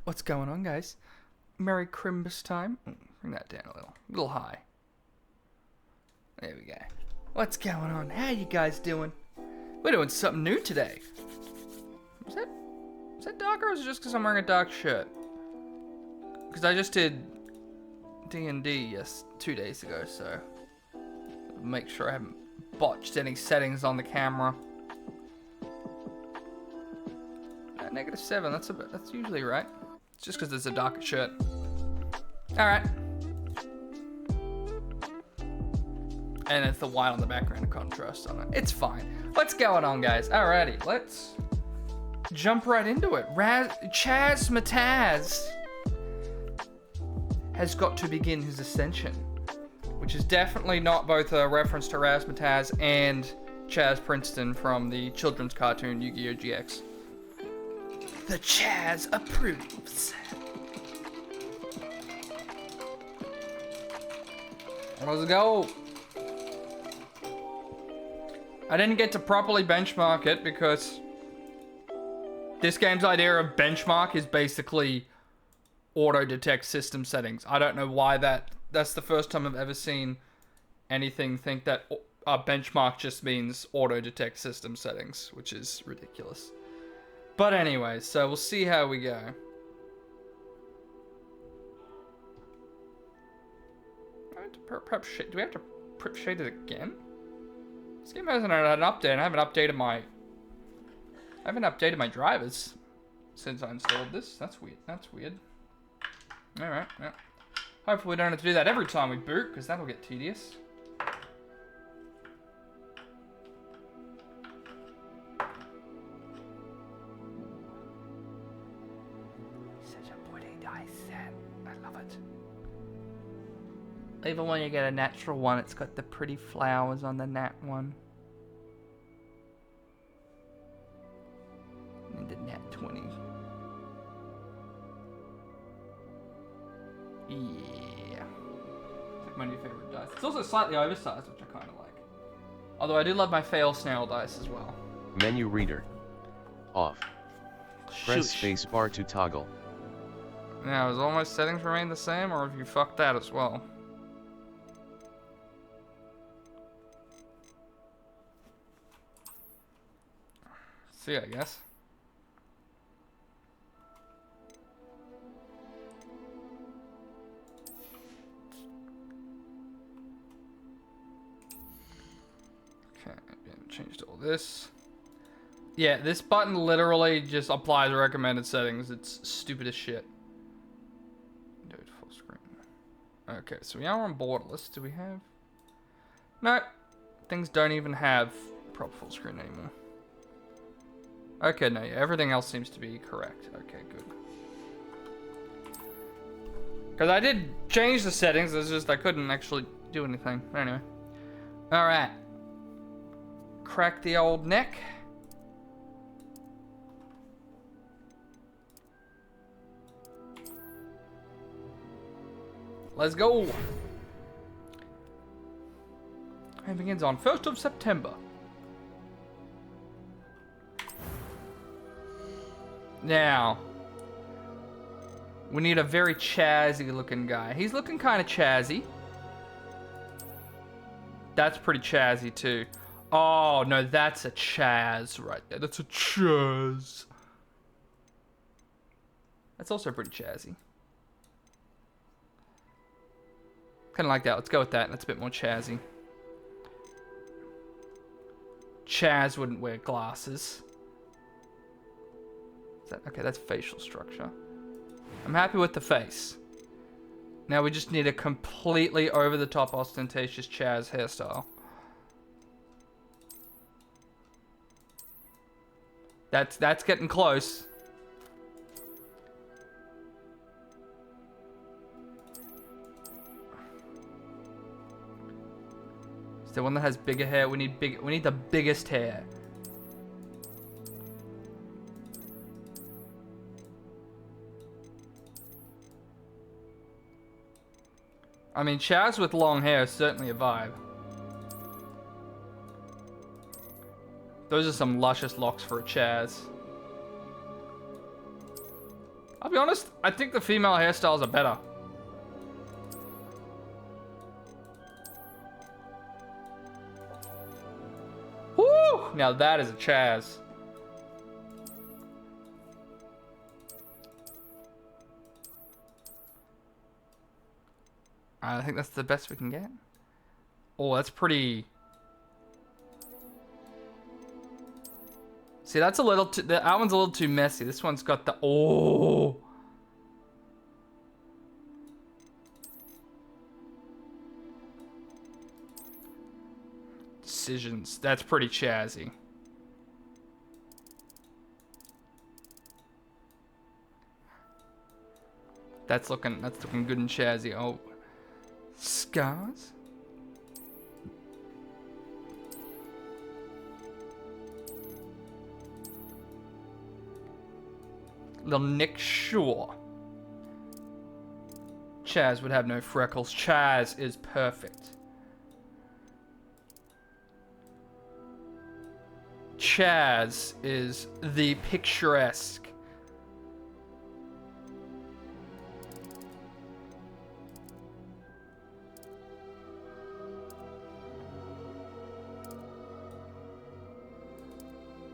What's going on, guys? Merry Crimbus time. Bring that down a little high. There we go. What's going on? How you guys doing? We're doing something new today. Is that dark, or is it just because I'm wearing a dark shirt? Because I just did D&D 2 days ago, so make sure I haven't botched any settings on the camera. -7. That's usually right. It's just because it's a darker shirt. All right. And it's the white on the background, of contrast on it. It's fine. What's going on, guys? Alrighty, let's jump right into it. Chazz Matazz has got to begin his ascension, which is definitely not both a reference to Razzmatazz and Chazz Princeton from the children's cartoon Yu-Gi-Oh! GX. The Chazz approves. Let's go. I didn't get to properly benchmark it because this game's idea of benchmark is basically auto-detect system settings. I don't know why that's the first time I've ever seen anything think that a benchmark just means auto-detect system settings, which is ridiculous. But anyway, so we'll see how we go. Do we have to prep shade it again? This game hasn't had an update, and I haven't updated my drivers since I installed this. That's weird. Alright, yeah. Hopefully we don't have to do that every time we boot, because that'll get tedious. Such a pretty dice set. I love it. Even when you get a natural one, it's got the pretty flowers on the nat one. And the nat 20. Yeah. It's like my new favorite dice. It's also slightly oversized, which I kind of like. Although I do love my fail snail dice as well. Menu reader. Off. Press spacebar to toggle. Now, does all my settings remain the same, or have you fucked that as well? See, I guess. Okay, changed all this. Yeah, this button literally just applies recommended settings. It's stupid as shit. Do it full screen. Okay, so we are on borderless. Do we have? No, things don't even have proper full screen anymore. Okay, no, yeah, everything else seems to be correct. Okay, good. Because I did change the settings, it's just I couldn't actually do anything. Anyway. Alright. Crack the old neck. Let's go. It begins on 1st of September. Now, we need a very Chazzy looking guy. He's looking kind of Chazzy. That's pretty Chazzy too. Oh, no, that's a Chazz right there. That's a Chazz. That's also pretty Chazzy. Kind of like that. Let's go with that. That's a bit more Chazzy. Chazz wouldn't wear glasses. Okay, that's facial structure. I'm happy with the face. Now we just need a completely over-the-top ostentatious Chazz hairstyle. That's getting close. Is there one that has bigger hair? We need the biggest hair. I mean, Chazz with long hair is certainly a vibe. Those are some luscious locks for a Chazz. I'll be honest, I think the female hairstyles are better. Woo! Now that is a Chazz. I think that's the best we can get. Oh, that's pretty... See, that's a little too... That one's a little too messy. This one's got the... Oh! Decisions. That's pretty Chazzy. That's looking good and Chazzy. Oh. Scars? Little Nick Shaw. Chazz would have no freckles. Chazz is perfect. Chazz is the picturesque.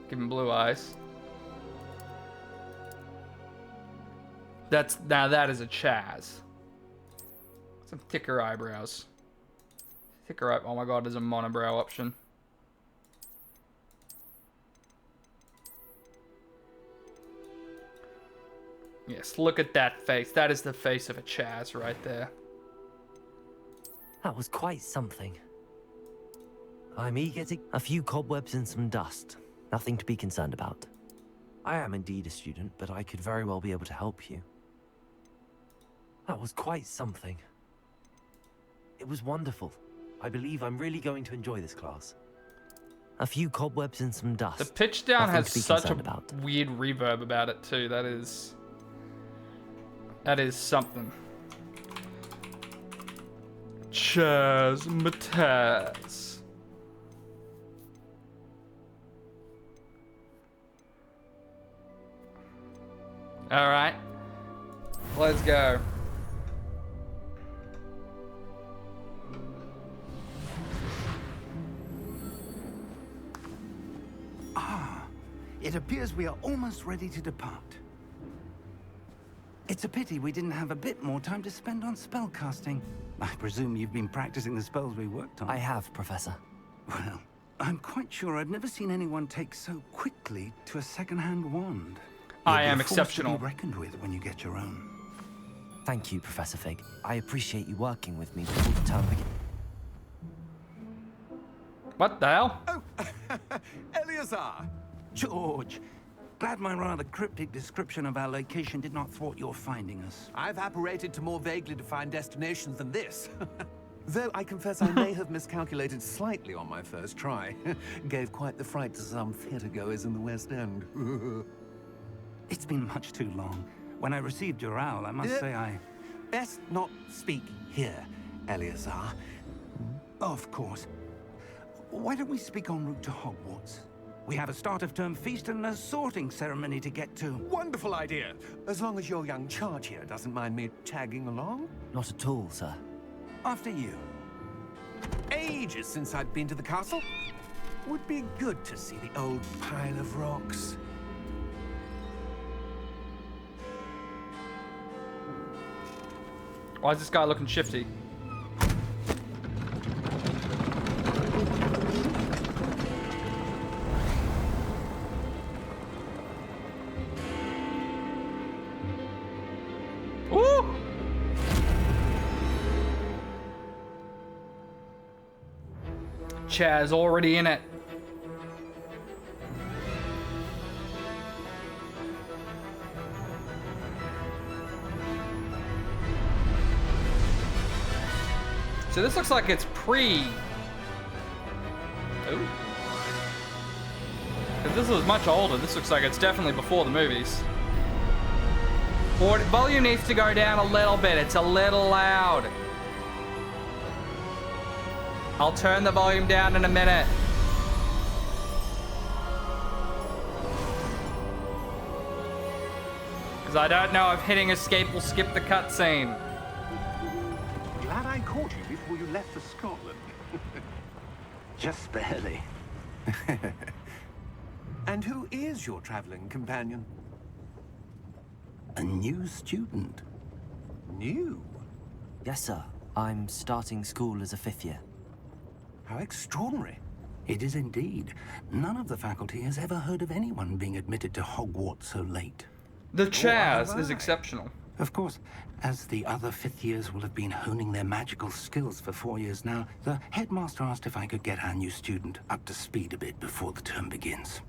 Give him blue eyes. Now that is a Chazz. Some thicker eyebrows. Oh my god, there's a monobrow option. Yes, look at that face. That is the face of a Chazz right there. That was quite something. I'm eager to... A few cobwebs and some dust. Nothing to be concerned about. I am indeed a student, but I could very well be able to help you. That was quite something. It was wonderful. I believe I'm really going to enjoy this class. A few cobwebs and some dust. The pitch down has such a weird reverb about it too. That is something. Chazz Matazz. All right, let's go. It appears we are almost ready to depart. It's a pity we didn't have a bit more time to spend on spellcasting. I presume you've been practicing the spells we worked on. I have, Professor. Well, I'm quite sure I've never seen anyone take so quickly to a second-hand wand. I am You'll be forced exceptional. to be reckoned with when you get your own. Thank you, Professor Fig. I appreciate you working with me before the term begins. What the hell? Oh, Eleazar! George, glad my rather cryptic description of our location did not thwart your finding us. I've apparated to more vaguely defined destinations than this. Though I confess I may have miscalculated slightly on my first try. Gave quite the fright to some theatergoers in the West End. It's been much too long. When I received your owl, I must say I... Best not speak here, Eleazar. Of course. Why don't we speak en route to Hogwarts? We have a start-of-term feast and a sorting ceremony to get to. Wonderful idea. As long as your young charge here doesn't mind me tagging along. Not at all, sir. After you. Ages since I've been to the castle. Would be good to see the old pile of rocks. Why is this guy looking shifty? Woo! Chazz already in it. So this looks like it's pre... Ooh. If this was much older, this looks like it's definitely before the movies. Volume needs to go down a little bit. It's a little loud. I'll turn the volume down in a minute. Because I don't know if hitting escape will skip the cutscene. Glad I caught you before you left for Scotland. Just barely. And who is your traveling companion? A new student. New? Yes, sir. I'm starting school as a 5th year. How extraordinary. It is indeed. None of the faculty has ever heard of anyone being admitted to Hogwarts so late. The Chazz have is I? exceptional. Of course, as the other 5th years will have been honing their magical skills for 4 years now, the headmaster asked if I could get our new student up to speed a bit before the term begins.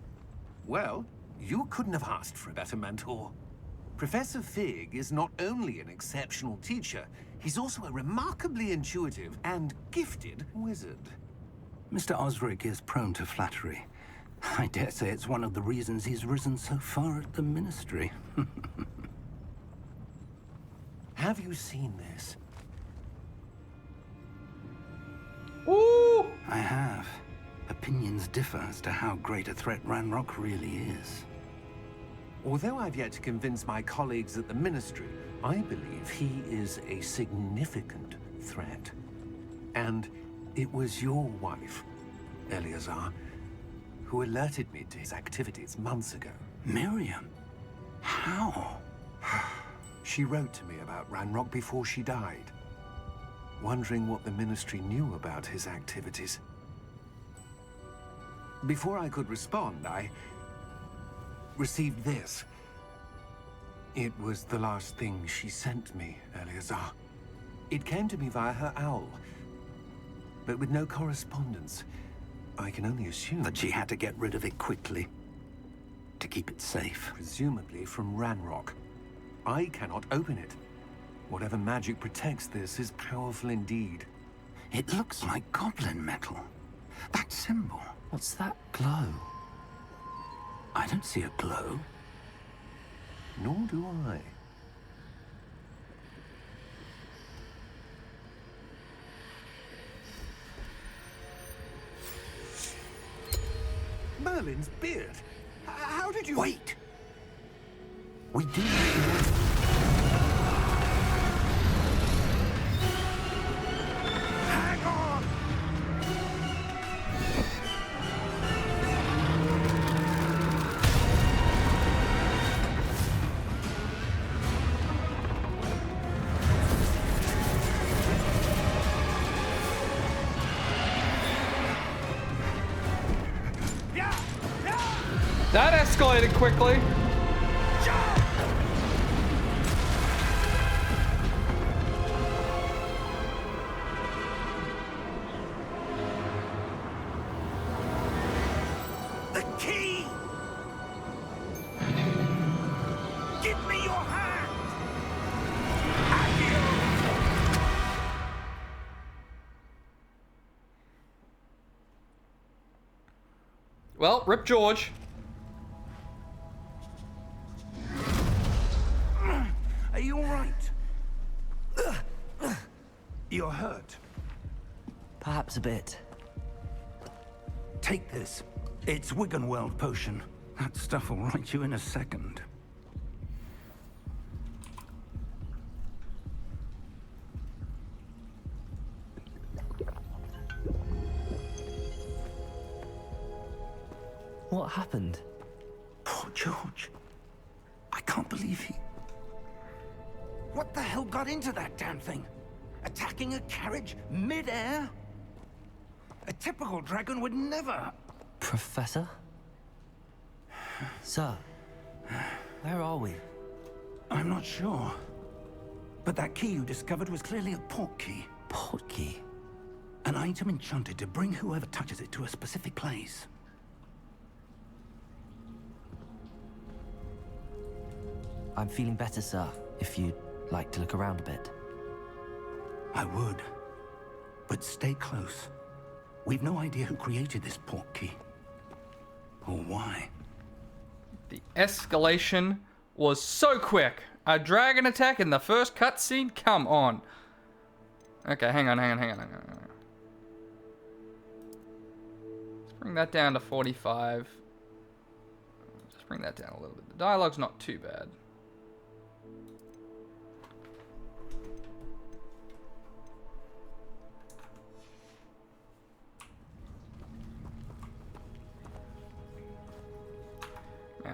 Well, you couldn't have asked for a better mentor. Professor Fig is not only an exceptional teacher, he's also a remarkably intuitive and gifted wizard. Mr. Osric is prone to flattery. I dare say it's one of the reasons he's risen so far at the ministry. Have you seen this? Ooh! I have. Opinions differ as to how great a threat Ranrock really is. Although I've yet to convince my colleagues at the ministry, I believe he is a significant threat. And it was your wife, Eleazar, who alerted me to his activities months ago. Miriam? How? She wrote to me about Ranrock before she died, wondering what the ministry knew about his activities. Before I could respond, I received this. It was the last thing she sent me, Eleazar. It came to me via her owl, but with no correspondence. I can only assume That she had to get rid of it quickly. To keep it safe. presumably from Ranrock. I cannot open it. Whatever magic protects this is powerful indeed. It looks like goblin metal. That symbol. What's that glow? I don't see a glow. Nor do I. Merlin's beard. How did you... Wait! We do. Hang on! That escalated quickly. The key! Give me your hand! Well, rip George. Are you alright? You're hurt. Perhaps a bit. Take this. It's Wiggenweld potion. That stuff will right you in a second. What happened? Poor George. I can't believe he... What the hell got into that damn thing? Attacking a carriage mid-air? A typical dragon would never... Professor? Sir, where are we? I'm not sure. But that key you discovered was clearly a portkey. Portkey? An item enchanted to bring whoever touches it to a specific place. I'm feeling better, sir, if you'd like to look around a bit. I would. But stay close. We've no idea who created this portkey. Or why. The escalation was so quick. A dragon attack in the first cutscene? Come on. Okay, hang on. Let's bring that down to 45. Just bring that down a little bit. The dialogue's not too bad.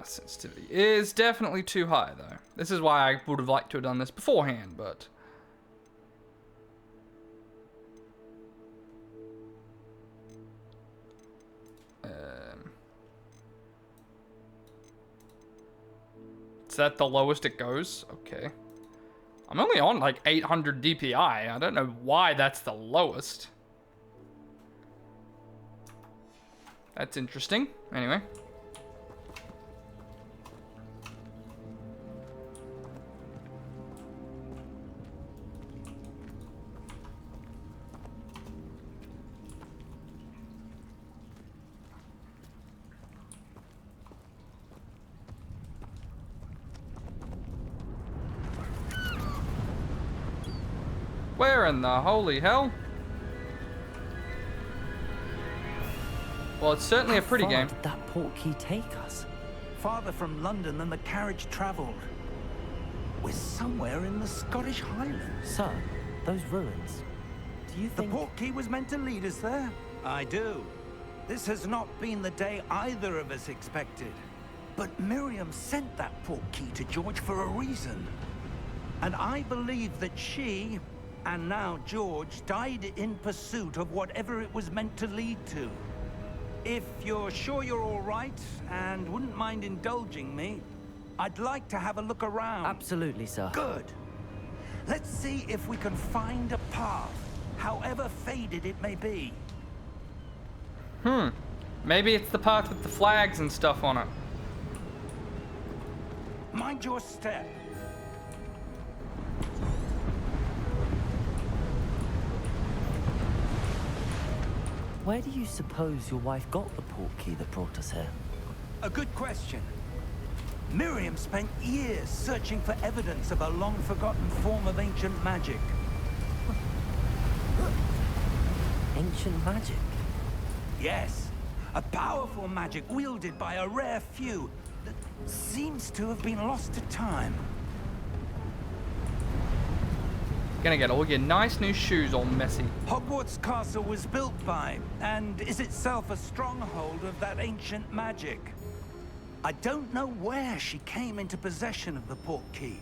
sensitivity is definitely too high, though. This is why I would have liked to have done this beforehand, but... Is that the lowest it goes? Okay. I'm only on like 800 DPI. I don't know why that's the lowest. That's interesting. Anyway. Where in the holy hell? Well, it's certainly a pretty game. How far did that portkey take us? Farther from London than the carriage travelled. We're somewhere in the Scottish Highlands. Sir, those ruins. Do you The think... portkey was meant to lead us there? I do. This has not been the day either of us expected. But Miriam sent that portkey to George for a reason. And I believe that she, and now George, died in pursuit of whatever it was meant to lead to. If you're sure you're all right, and wouldn't mind indulging me, I'd like to have a look around. Absolutely, sir. Good. Let's see if we can find a path, however faded it may be. Maybe it's the path with the flags and stuff on it. Mind your step. Where do you suppose your wife got the portkey that brought us here? A good question. Miriam spent years searching for evidence of a long-forgotten form of ancient magic. Ancient magic? Yes, a powerful magic wielded by a rare few that seems to have been lost to time. Gonna get all your nice new shoes all messy. Hogwarts Castle was built by, and is itself a stronghold of that ancient magic. I don't know where she came into possession of the portkey,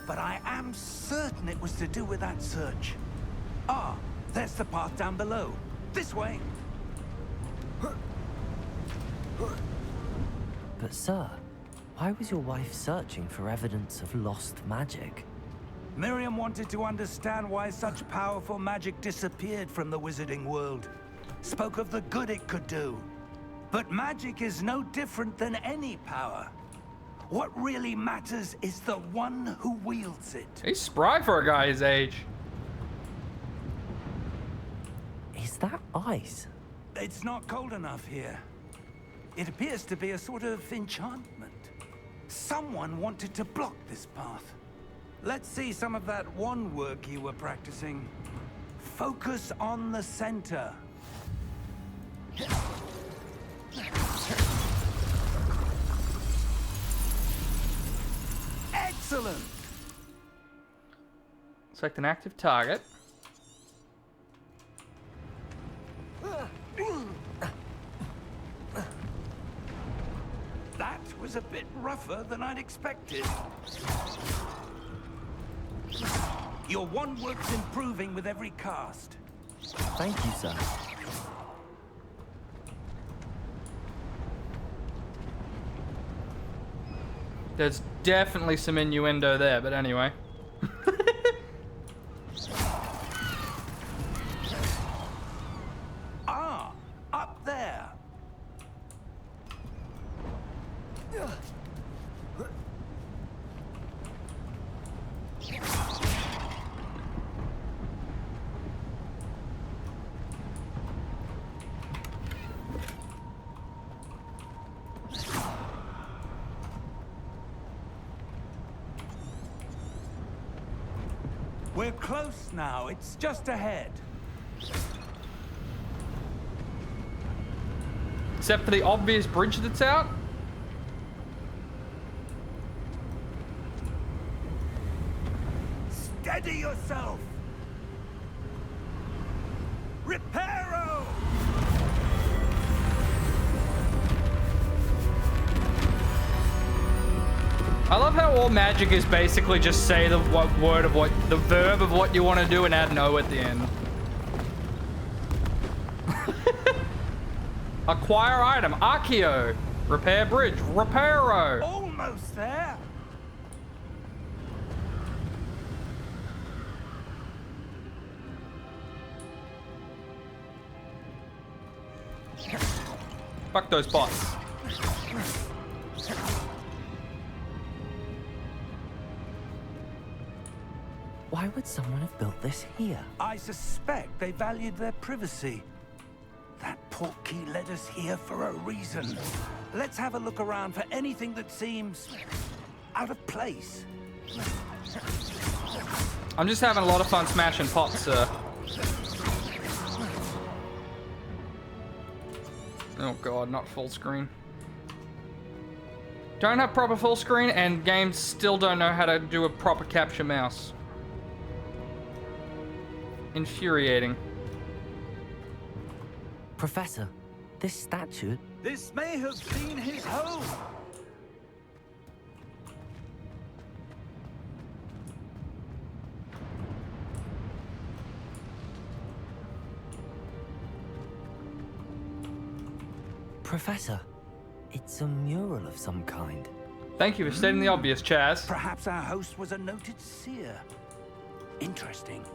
but I am certain it was to do with that search. Ah, there's the path down below. This way. But sir, why was your wife searching for evidence of lost magic? Miriam wanted to understand why such powerful magic disappeared from the wizarding world. Spoke of the good it could do. But magic is no different than any power. What really matters is the one who wields it. He's spry for a guy his age. Is that ice? It's not cold enough here. It appears to be a sort of enchantment. Someone wanted to block this path. Let's see some of that wand work you were practicing. Focus on the center. Excellent! Select an active target. That was a bit rougher than I'd expected. Your wand work's improving with every cast. Thank you, sir. There's definitely some innuendo there, but anyway. Ah, up there. We're close now. It's just ahead. Except for the obvious bridge that's out. Steady yourself. Reparo! love how all magic is basically just say the verb of what you want to do and add no at the end. Acquire item, Archeo. Repair bridge, Reparo. Almost there. Fuck those bots. Why would someone have built this here? I suspect they valued their privacy. That portkey led us here for a reason. Let's have a look around for anything that seems out of place. I'm just having a lot of fun smashing pots, sir. Oh god, not full screen. Don't have proper full screen, and games still don't know how to do a proper capture mouse. Infuriating. Professor, this statue... This may have been his home. Professor, it's a mural of some kind. Thank you for stating the obvious, Chazz. Perhaps our host was a noted seer. Interesting.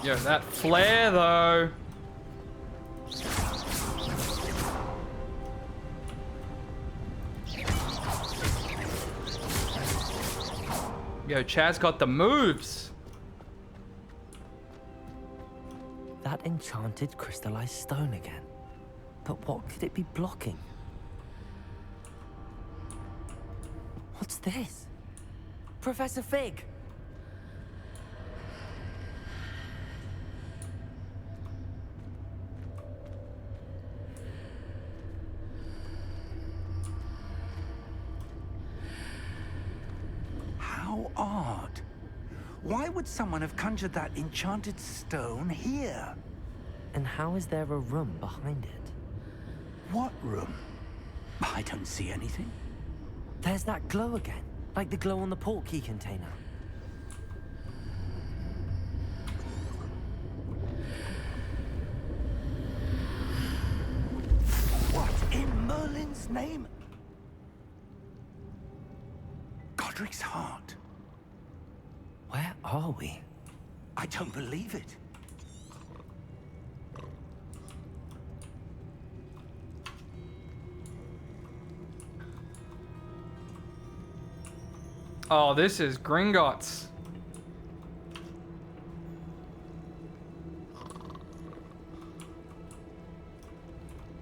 Yo, that flare though. Yo, Chazz got the moves. That enchanted crystallized stone again. But what could it be blocking? What's this? Professor Fig! How odd. Why would someone have conjured that enchanted stone here? And how is there a room behind it? What room? I don't see anything. There's that glow again, like the glow on the portkey container. What in Merlin's name? Godric's heart. Where are we? I don't believe it. Oh, this is Gringotts.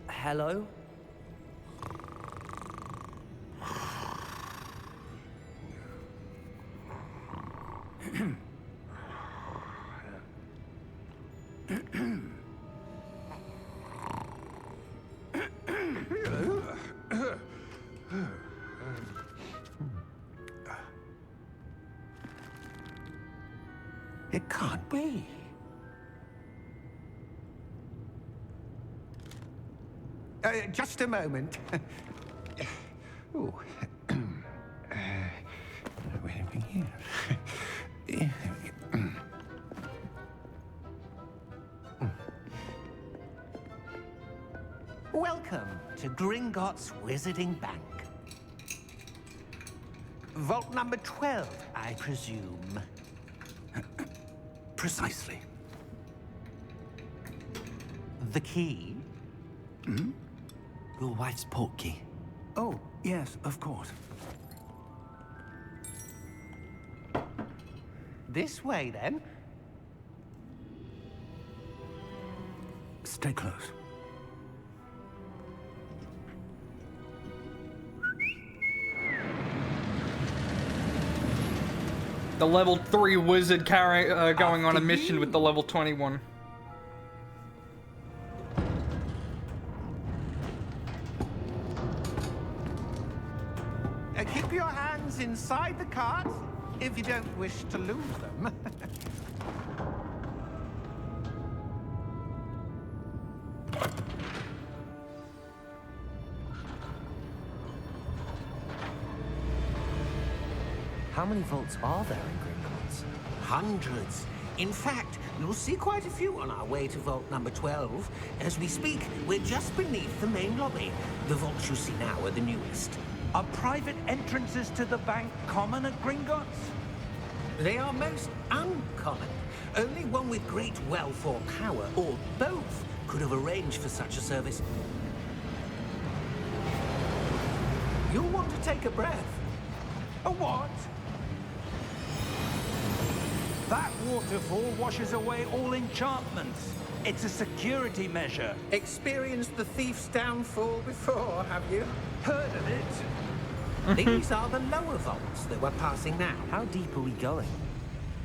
Hello? It can't be. Just a moment. Ooh. Wait a minute here. Welcome to Gringotts Wizarding Bank. Vault number 12, I presume. Precisely. The key? Hmm? Your wife's portkey. Oh, yes, of course. This way, then. Stay close. The level 3 wizard going on a mission with the level 21. Keep your hands inside the cart if you don't wish to lose them. How many vaults are there in Gringotts? Hundreds. In fact, you'll see quite a few on our way to vault number 12. As we speak, we're just beneath the main lobby. The vaults you see now are the newest. Are private entrances to the bank common at Gringotts? They are most uncommon. Only one with great wealth or power, or both, could have arranged for such a service. You'll want to take a breath. A what? That waterfall washes away all enchantments. It's a security measure. Experienced the thief's downfall before, have you? Heard of it? These are the lower vaults that we're passing now. How deep are we going?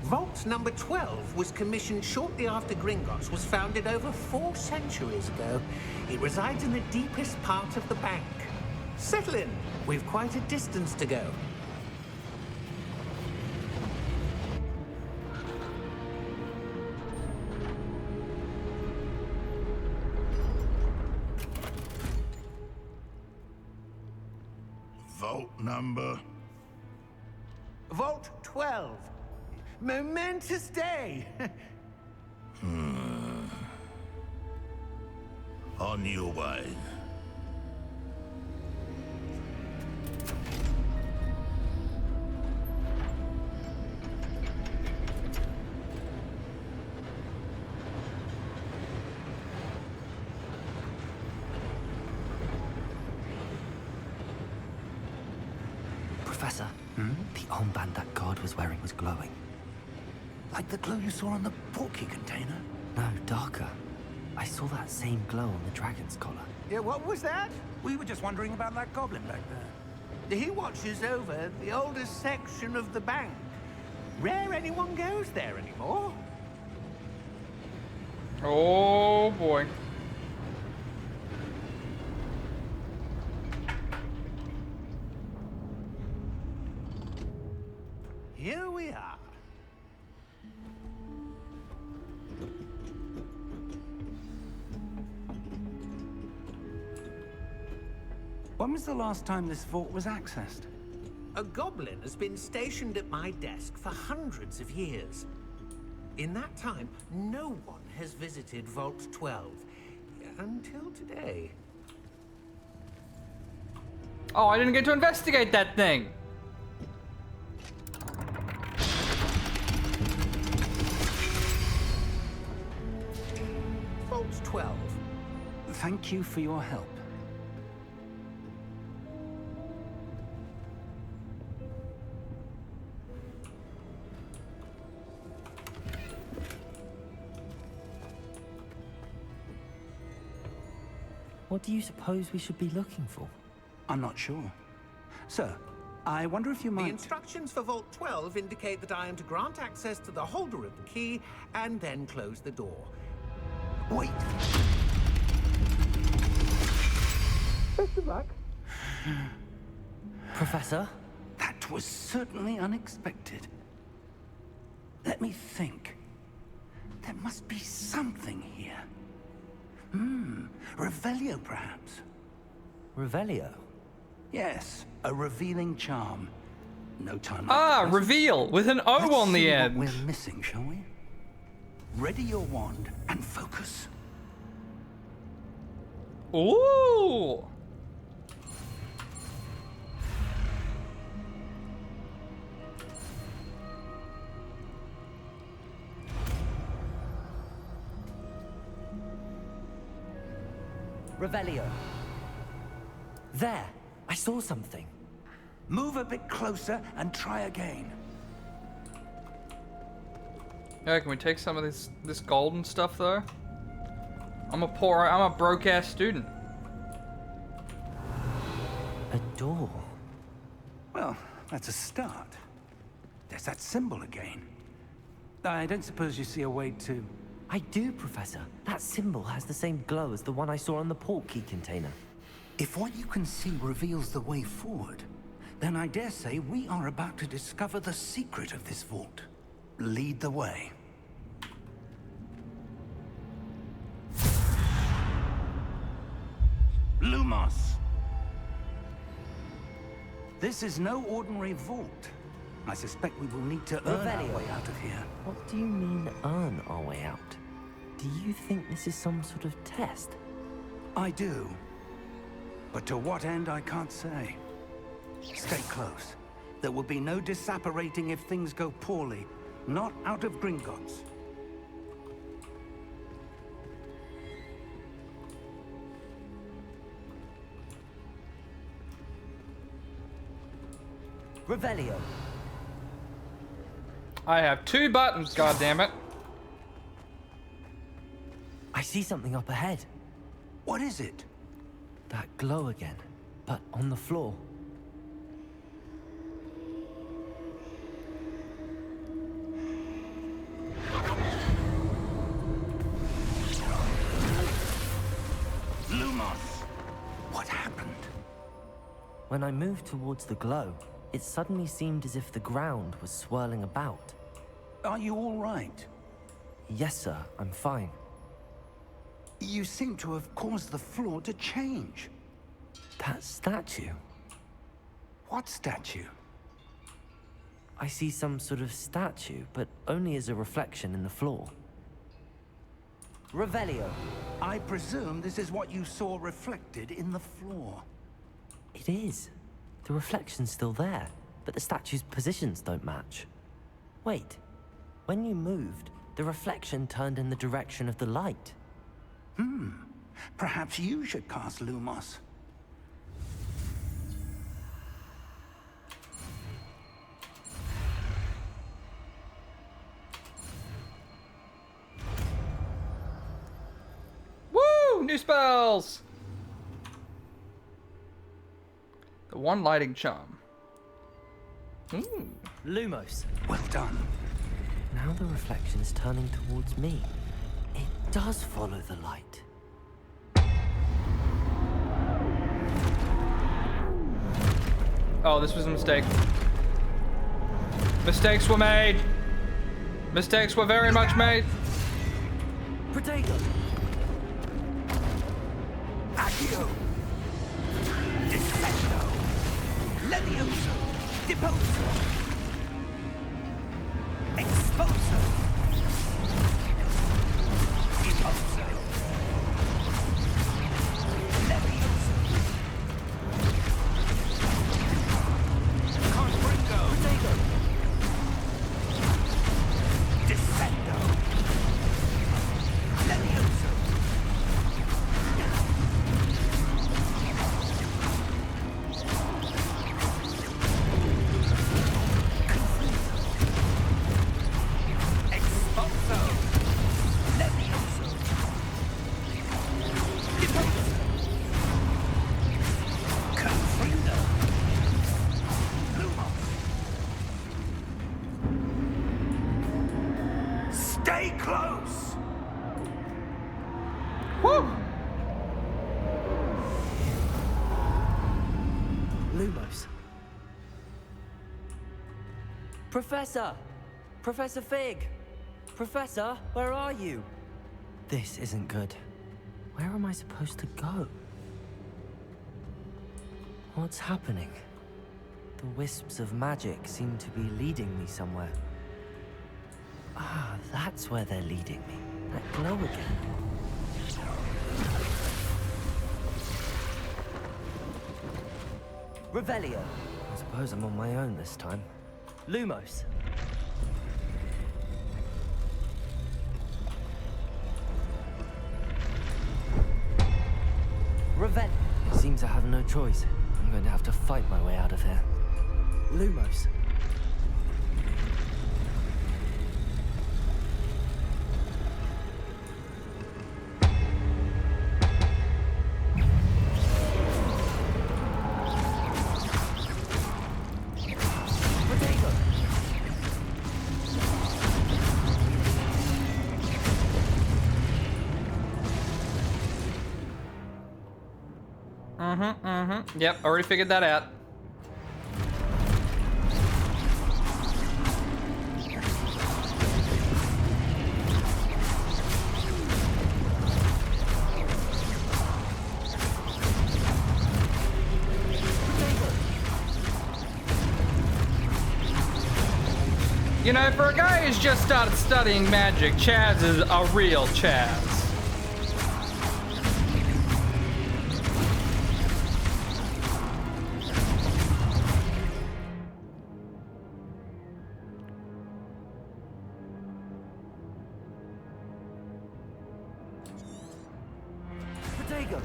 Vault number 12 was commissioned shortly after Gringotts was founded over 4 centuries ago. It resides in the deepest part of the bank. Settle in. We've quite a distance to go. Vault number? Vault 12. Momentous day. On your way. Professor, the armband that guard was wearing was glowing. Like the glow you saw on the portkey container? No, darker. I saw that same glow on the dragon's collar. Yeah, what was that? We were just wondering about that goblin back there. He watches over the oldest section of the bank. Rare anyone goes there anymore. Oh boy. Here we are. When was the last time this vault was accessed? A goblin has been stationed at my desk for hundreds of years. In that time, no one has visited Vault 12. Until today. Oh, I didn't get to investigate that thing. Vault 12. Thank you for your help. What do you suppose we should be looking for? I'm not sure. Sir, I wonder if you The might... instructions for Vault 12 indicate that I am to grant access to the holder of the key and then close the door. Wait! Best of luck. Professor? That was certainly unexpected. Let me think. There must be something here. Revelio, perhaps? Revelio? Yes, a revealing charm. No time. Ah, like the present. reveal with an O Let's on the see end. what we're missing, shall we? Ready your wand and focus. Ooh. Revelio. There! I saw something. Move a bit closer and try again. Yeah, can we take some of this golden stuff though? I'm a broke ass student. A door. Well, that's a start. There's that symbol again. I don't suppose you see a way to... I do, Professor. That symbol has the same glow as the one I saw on the portkey container. If what you can see reveals the way forward, Then I dare say we are about to discover the secret of this vault. Lead the way. Lumos! This is no ordinary vault. I suspect we will need to earn our way out of here. What do you mean, earn our way out? Do you think this is some sort of test? I do. But to what end, I can't say. Stay close. There will be no disapparating if things go poorly. Not out of Gringotts. Revelio. I have 2 buttons, goddammit. I see something up ahead. What is it? That glow again, but on the floor. Lumos! What happened? When I moved towards the glow, it suddenly seemed as if the ground was swirling about. Are you all right? Yes, sir, I'm fine. You seem to have caused the floor to change. That statue? What statue? I see some sort of statue, but only as a reflection in the floor. Revelio. I presume this is what you saw reflected in the floor. It is. The reflection's still there, but the statue's positions don't match. Wait. When you moved, the reflection turned in the direction of the light. Perhaps you should cast Lumos. Woo! New spells! The one lighting charm. Ooh. Lumos. Well done. Now the reflection is turning towards me. It does follow the light. Oh, this was a mistake. Mistakes were made. Mistakes were very much made. Protego. Accio! Defendo! Levioso! Deposo! Exposo! Deposo! Levioso! Confringo! Protego. Defendo! Levioso! Exposo! Levioso! Deposo! Confringo! Lumos! Stay close! Woo! Lumos. Professor! Professor Fig! Professor, where are you? This isn't good. Where am I supposed to go? What's happening? The wisps of magic seem to be leading me somewhere. Ah, that's where they're leading me. That glow again. Revelio. I suppose I'm on my own this time. Lumos. Revelio. Seems I have no choice. I'm going to have to fight my way out of here. Lumos. Protego. Yep, already figured that out. You know, for a guy who's just started studying magic, Chazz is a real Chazz. Potato.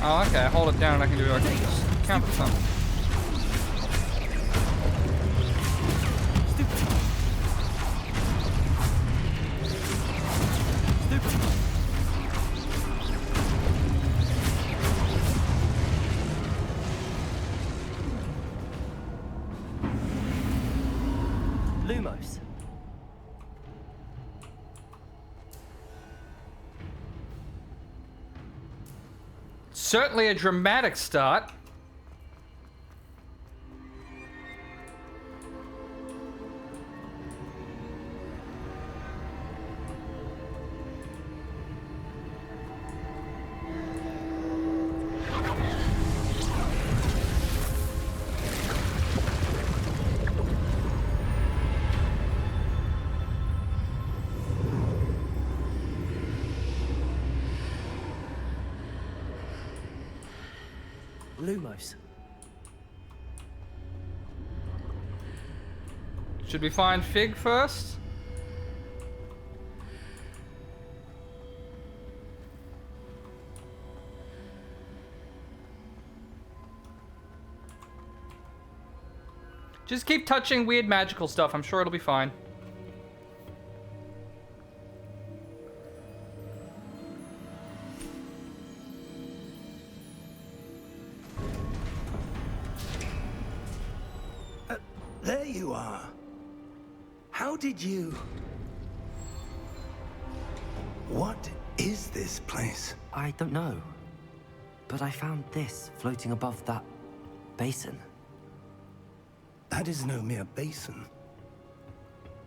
Oh, okay. Hold it down and I can do like counter something. Lumos. Certainly a dramatic start. Lumos. Should we find Fig first? Just keep touching weird magical stuff. I'm sure it'll be fine. There you are. How did you... What is this place? I don't know. But I found this floating above that basin. That is no mere basin.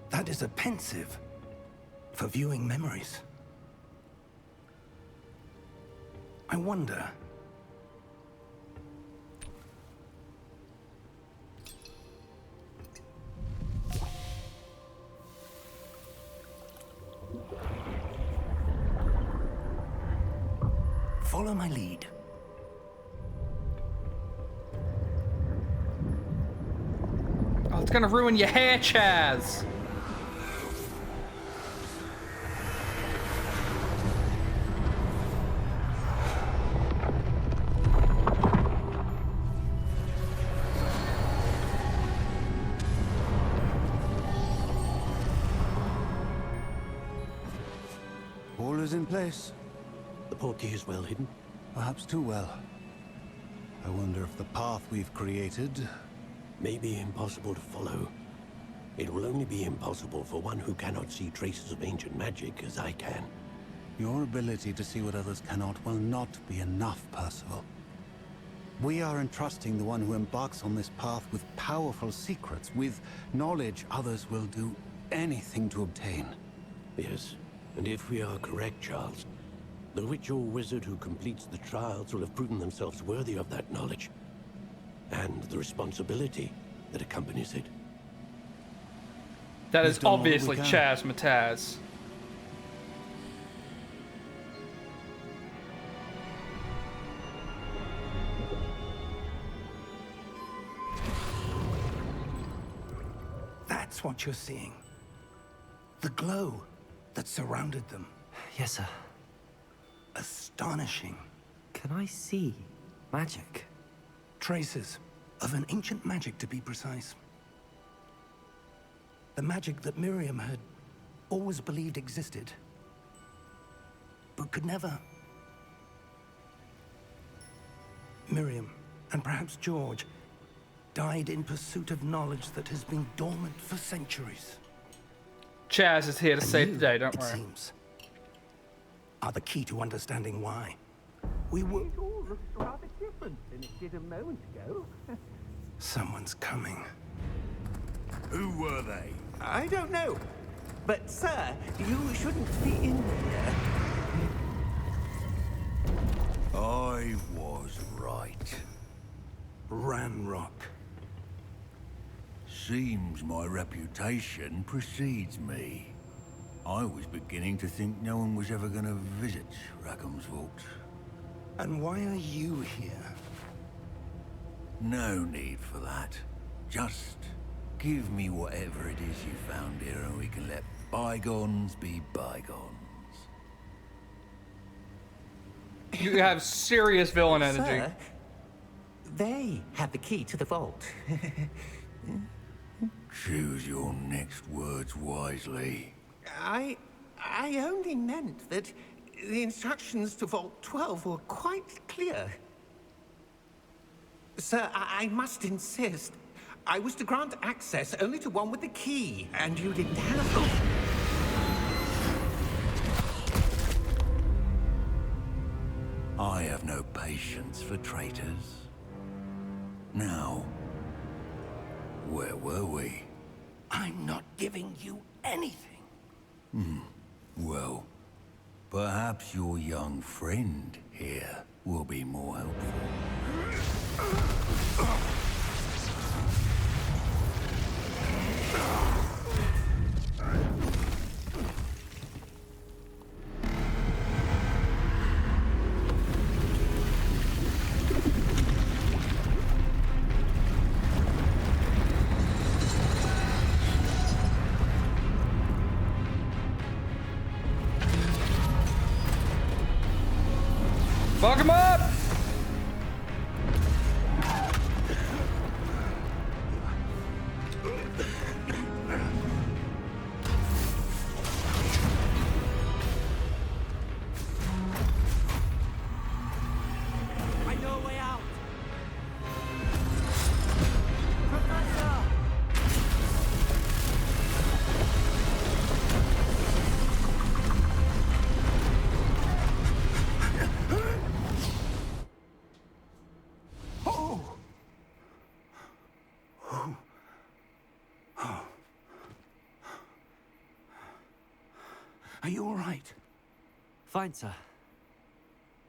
That is a pensive for viewing memories. I wonder... Follow my lead. Oh, it's gonna ruin your hair, Chazz. All is in place. The portkey is well hidden. Perhaps too well. I wonder if the path we've created... May be impossible to follow. It will only be impossible for one who cannot see traces of ancient magic as I can. Your ability to see what others cannot will not be enough, Percival. We are entrusting the one who embarks on this path with powerful secrets, with knowledge others will do anything to obtain. Yes, and if we are correct, Charles, the witch or wizard who completes the trials will have proven themselves worthy of that knowledge, and the responsibility that accompanies it. That We've is done all we obviously can. Chazz Matazz. That's what you're seeing. The glow that surrounded them. Yes, sir. Astonishing. Can I see magic? Traces of an ancient magic, to be precise. The magic that Miriam had always believed existed, but could never. Miriam, and perhaps George, died in pursuit of knowledge that has been dormant for centuries. Chazz is here to And save you, the day, don't it worry. seems, are the key to understanding why. We were... It all looks rather different than it did a moment ago. Someone's coming. Who were they? I don't know. But, sir, you shouldn't be in here. I was right. Ranrock. Seems my reputation precedes me. I was beginning to think no one was ever going to visit Rackham's vault. And why are you here? No need for that. Just give me whatever it is you found here and we can let bygones be bygones. You have serious villain energy. Sir, they have the key to the vault. Choose your next words wisely. I only meant that the instructions to Vault 12 were quite clear. Sir, I must insist. I was to grant access only to one with the key, and you didn't have them. I have no patience for traitors. Now, where were we? I'm not giving you anything. Well, perhaps your young friend here will be more helpful. Fuck him up! I know a way out. Professor! Are you all right? Fine, sir.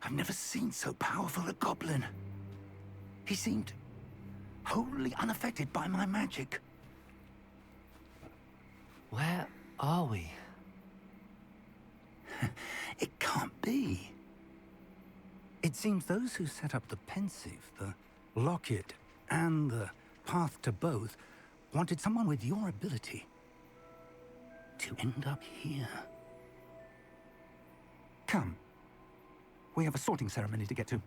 I've never seen so powerful a goblin. He seemed wholly unaffected by my magic. Where are we? It can't be. It seems those who set up the pensive, the locket, and the path to both wanted someone with your ability to end up here. Come. We have a sorting ceremony to get to.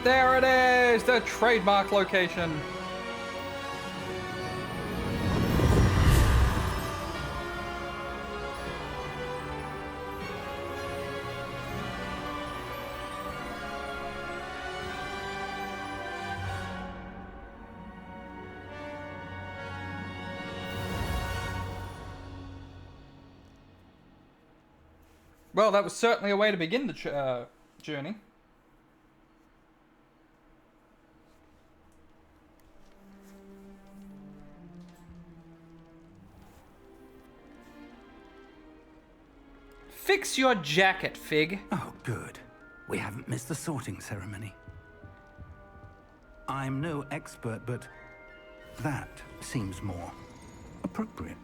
There it is, the trademark location. Well, that was certainly a way to begin the journey. Fix your jacket, Fig. Oh, good. We haven't missed the sorting ceremony. I'm no expert, but that seems more appropriate.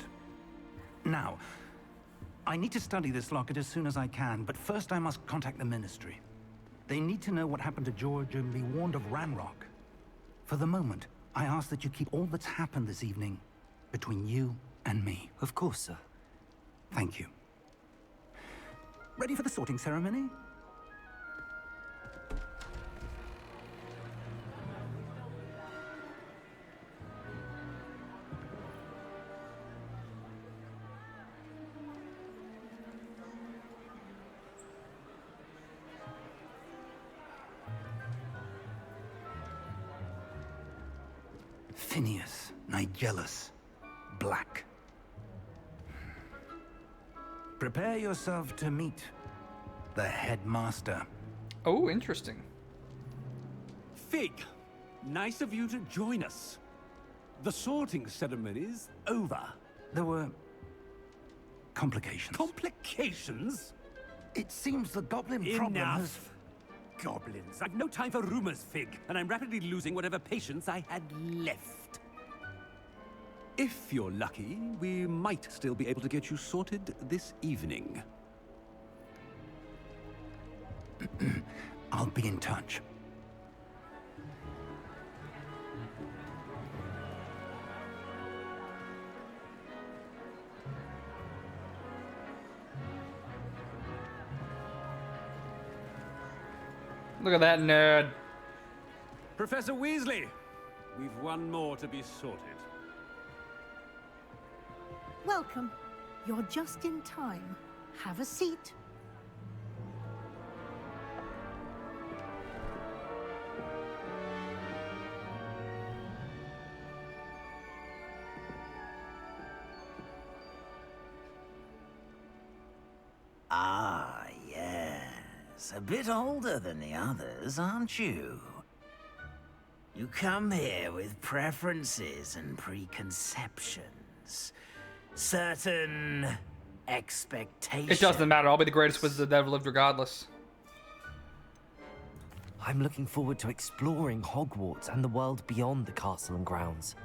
Now, I need to study this locket as soon as I can, but first I must contact the Ministry. They need to know what happened to George and be warned of Ranrock. For the moment, I ask that you keep all that's happened this evening between you and me. Of course, sir. Thank you. Ready for the sorting ceremony? Phineas, Nigellus, Black. Prepare yourself to meet the headmaster. Oh, interesting. Fig, nice of you to join us. The sorting ceremony's over. There were complications. Complications? It seems the goblin problem has... Enough. Goblins. I've no time for rumors, Fig, and I'm rapidly losing whatever patience I had left. If you're lucky, we might still be able to get you sorted this evening. I'll be in touch. Look at that nerd. Professor Weasley, we've one more to be sorted. Welcome. You're just in time. Have a seat. Ah, yes. A bit older than the others, aren't you? You come here with preferences and preconceptions. Certain expectations. It doesn't matter. I'll be the greatest wizard that ever lived regardless. I'm looking forward to exploring Hogwarts and the world beyond the castle and grounds.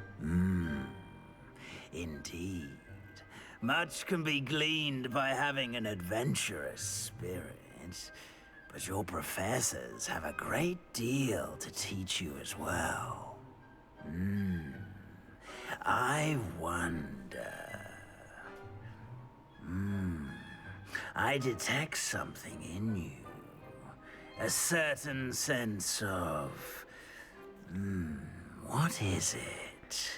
Indeed. Much can be gleaned by having an adventurous spirit, but your professors have a great deal to teach you as well. I wonder... I detect something in you. A certain sense of... what is it?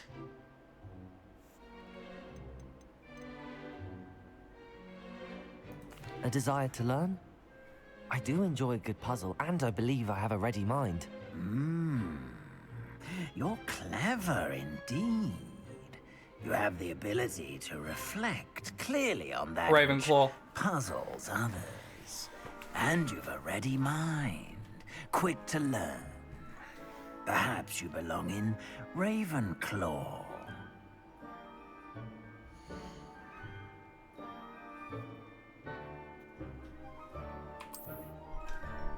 A desire to learn? I do enjoy a good puzzle, and I believe I have a ready mind. You're clever indeed. You have the ability to reflect clearly on that Ravenclaw. which puzzles others. And you've a ready mind, quick to learn. Perhaps you belong in Ravenclaw.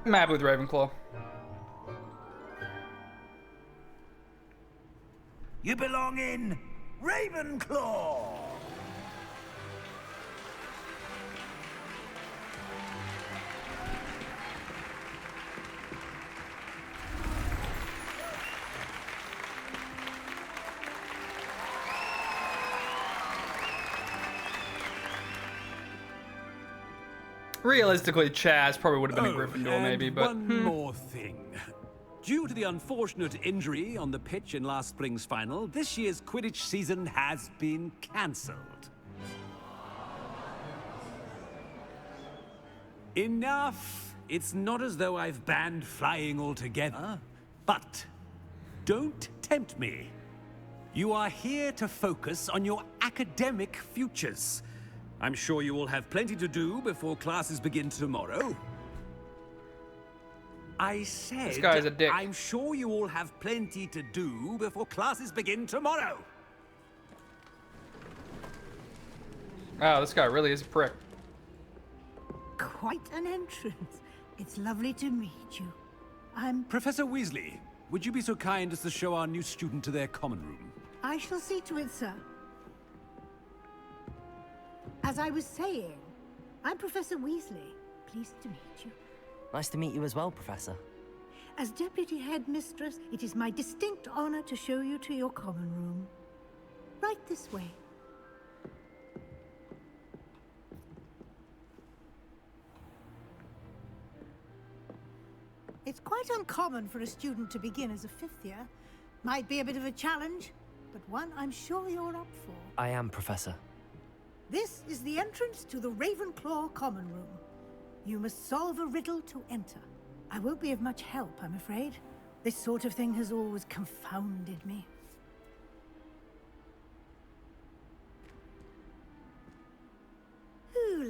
I'm happy with Ravenclaw. You belong in Ravenclaw! Realistically, Chazz probably would have been a Gryffindor, and maybe, but one more thing. Due to the unfortunate injury on the pitch in last spring's final, this year's Quidditch season has been cancelled. Enough! It's not as though I've banned flying altogether, but don't tempt me. You are here to focus on your academic futures. I'm sure you will have plenty to do before classes begin tomorrow. I said, This guy's a dick. I'm sure you all have plenty to do before classes begin tomorrow. wow, this guy really is a prick. Quite an entrance. It's lovely to meet you. Professor Weasley, would you be so kind as to show our new student to their common room? I shall see to it, sir. As I was saying, I'm Professor Weasley. Pleased to meet you. Nice to meet you as well, Professor. As Deputy Headmistress, it is my distinct honor to show you to your common room. Right this way. It's quite uncommon for a student to begin as a fifth year. Might be a bit of a challenge, but one I'm sure you're up for. I am, Professor. This is the entrance to the Ravenclaw common room. You must solve a riddle to enter. I won't be of much help, I'm afraid. This sort of thing has always confounded me.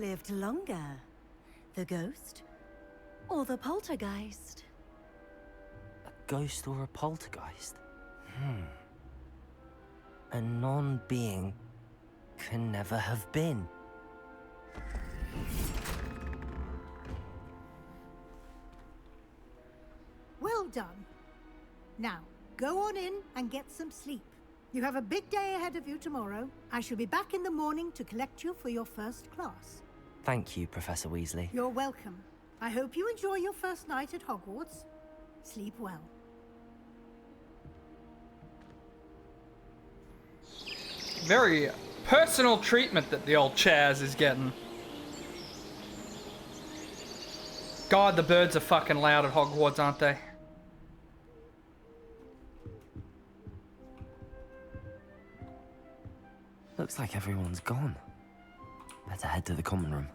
lived longer? The ghost or the poltergeist? A ghost or a poltergeist? A non-being can never have been. Well done. Now, go on in and get some sleep. You have a big day ahead of you tomorrow. I shall be back in the morning to collect you for your first class. Thank you, Professor Weasley. You're welcome. I hope you enjoy your first night at Hogwarts. Sleep well. Very personal treatment that the old Chazz is getting. God, the birds are fucking loud at Hogwarts, aren't they? Looks like everyone's gone. Better head to the common room.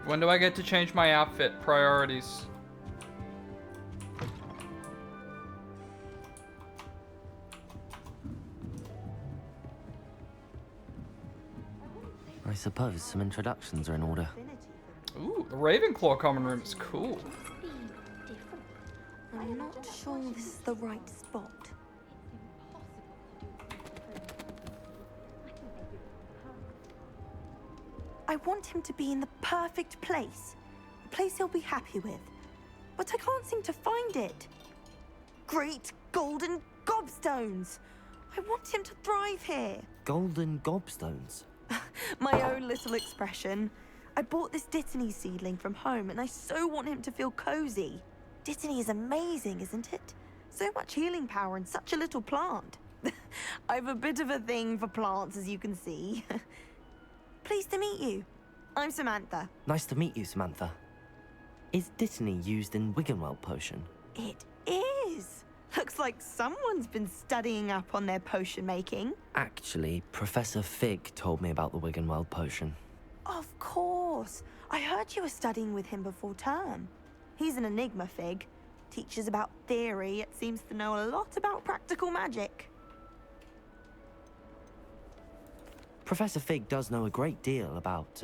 When do I get to change my outfit? Priorities. I suppose some introductions are in order. Ooh, the Ravenclaw common room is cool. I'm not sure this is the right spot. I want him to be in the perfect place. A place he'll be happy with. But I can't seem to find it. Great golden gobstones! I want him to thrive here. Golden gobstones? My own little expression. I bought this Dittany seedling from home and I so want him to feel cozy. Dittany is amazing, isn't it? So much healing power in such a little plant. I've a bit of a thing for plants, as you can see. Pleased to meet you. I'm Samantha. Nice to meet you, Samantha. Is Dittany used in Wiggenweld potion? It is. Looks like someone's been studying up on their potion making. Actually, Professor Fig told me about the Wiggenweld potion. Of course. I heard you were studying with him before term. He's an enigma, Fig. Teaches about theory, yet seems to know a lot about practical magic. Professor Fig does know a great deal about,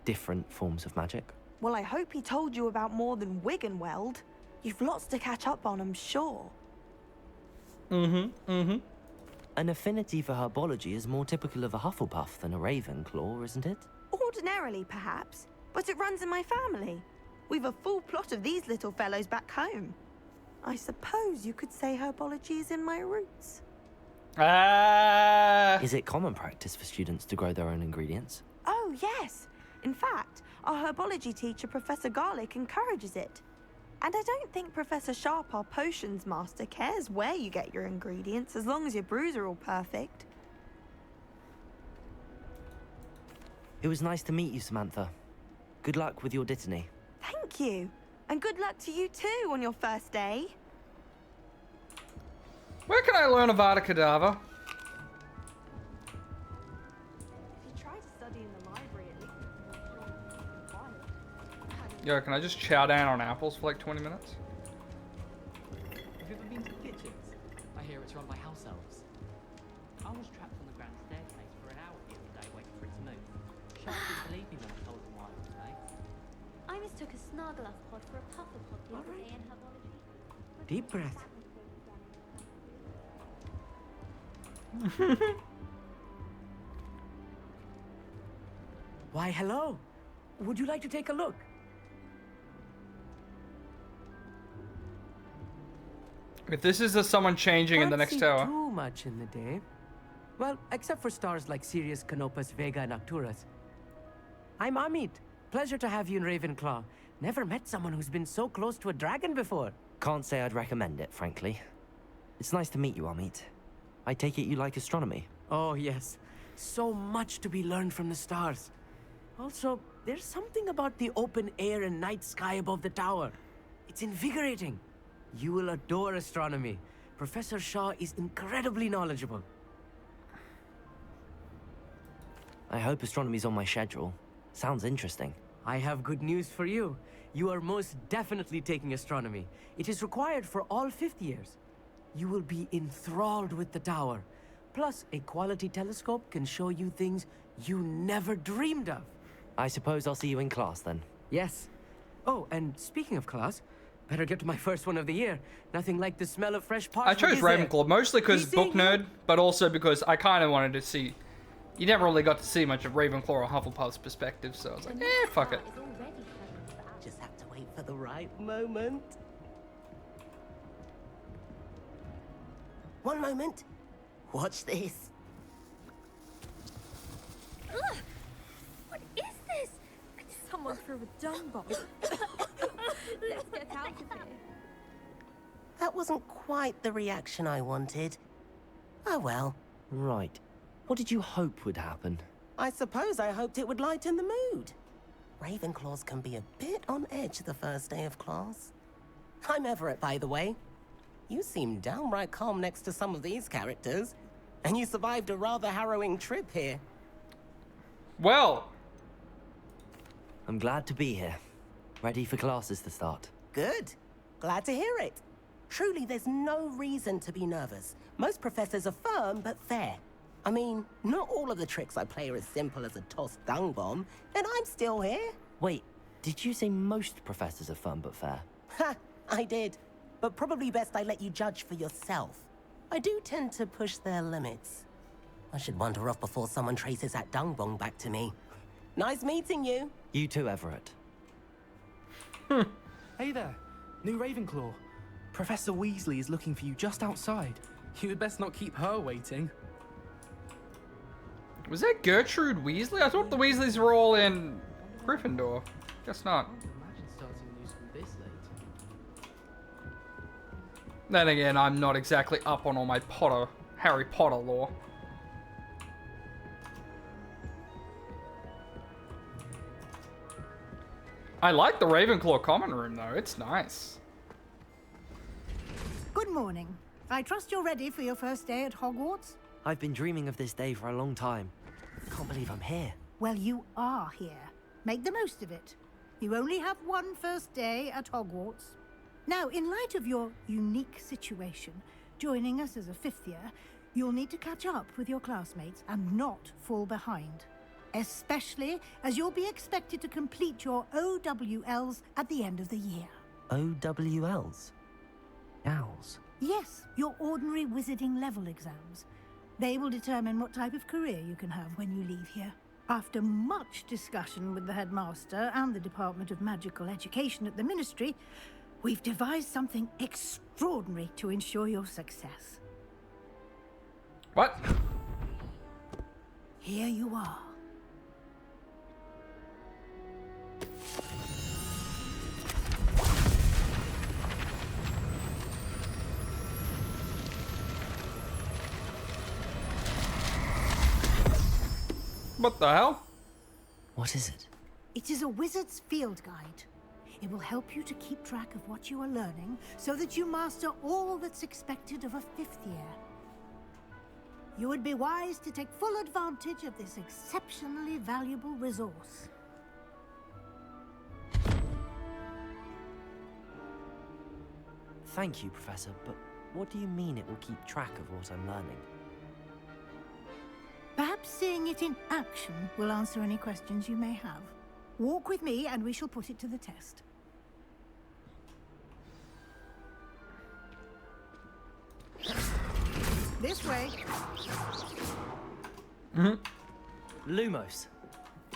different forms of magic. Well, I hope he told you about more than Wiggenweld. You've lots to catch up on, I'm sure. An affinity for herbology is more typical of a Hufflepuff than a Ravenclaw, isn't it? Ordinarily, perhaps, but it runs in my family. We've a full plot of these little fellows back home. I suppose you could say herbology is in my roots. Is it common practice for students to grow their own ingredients? Oh, yes. In fact, our herbology teacher, Professor Garlick, encourages it. And I don't think Professor Sharp, our potions master, cares where you get your ingredients, as long as your brews are all perfect. It was nice to meet you, Samantha. Good luck with your Dittany. Thank you. And good luck to you too on your first day. Where can I learn Avada Kedavra? If you try to study in the library, at least. Yo, can I just chow down on apples for like 20 minutes? Have you ever been to the kitchens? I hear it's run by house elves. I was trapped on the grand staircase for an hour the other day waiting for it to move. Sharp didn't believe me when I told him why I was late. I mistook a Snargluff pod for a Pufflepod the other day in herbology. Deep breath. Why, hello. Would you like to take a look? If this is someone changing in the next tower. Too much in the day. Well, except for stars like Sirius, Canopus, Vega, and Arcturus. I'm Amit. Pleasure to have you in Ravenclaw. Never met someone who's been so close to a dragon before. Can't say I'd recommend it, frankly. It's nice to meet you, Amit. I take it you like astronomy? Oh, yes. So much to be learned from the stars. Also, there's something about the open air and night sky above the tower. It's invigorating. You will adore astronomy. Professor Shaw is incredibly knowledgeable. I hope astronomy's on my schedule. Sounds interesting. I have good news for you. You are most definitely taking astronomy. It is required for all 5th years. You will be enthralled with the tower. Plus, a quality telescope can show you things you never dreamed of. I suppose I'll see you in class then. Yes. Oh, and speaking of class, better get to my first one of the year. Nothing like the smell of fresh parchment. I chose Ravenclaw mostly because book nerd, but also because I kind of wanted to see. You never really got to see much of Ravenclaw or Hufflepuff's perspective, so I was like, fuck it. Just have to wait for the right moment. One moment. Watch this. Ugh! What is this? Someone threw a dung bomb. Let's get out of here. That wasn't quite the reaction I wanted. Oh well. Right. What did you hope would happen? I suppose I hoped it would lighten the mood. Ravenclaws can be a bit on edge the first day of class. I'm Everett, by the way. You seem downright calm next to some of these characters. And you survived a rather harrowing trip here. Well. I'm glad to be here. Ready for classes to start. Good. Glad to hear it. Truly, there's no reason to be nervous. Most professors are firm but fair. I mean, not all of the tricks I play are as simple as a tossed dung bomb, and I'm still here. Wait, did you say most professors are fun but fair? Ha, I did. But probably best I let you judge for yourself. I do tend to push their limits. I should wander off before someone traces that dung bomb back to me. Nice meeting you. You too, Everett. Hey there, new Ravenclaw. Professor Weasley is looking for you just outside. You had best not keep her waiting. Was that Gertrude Weasley? I thought the Weasleys were all in Gryffindor. Guess not. Imagine starting new school this late. Then again, I'm not exactly up on all my Harry Potter lore. I like the Ravenclaw common room though, it's nice. Good morning. I trust you're ready for your first day at Hogwarts? I've been dreaming of this day for a long time. Can't believe I'm here. Well, you are here. Make the most of it. You only have one first day at Hogwarts. Now, in light of your unique situation, joining us as a 5th year, you'll need to catch up with your classmates and not fall behind. Especially as you'll be expected to complete your OWLs at the end of the year. OWLs? Owls? Yes, your ordinary wizarding level exams. They will determine what type of career you can have when you leave here. After much discussion with the headmaster and the Department of Magical Education at the Ministry, we've devised something extraordinary to ensure your success. What? Here you are. What the hell? What is it? It is a wizard's field guide. It will help you to keep track of what you are learning so that you master all that's expected of a 5th year. You would be wise to take full advantage of this exceptionally valuable resource. Thank you, Professor, but what do you mean it will keep track of what I'm learning? Perhaps seeing it in action will answer any questions you may have. Walk with me and we shall put it to the test. This way. Lumos.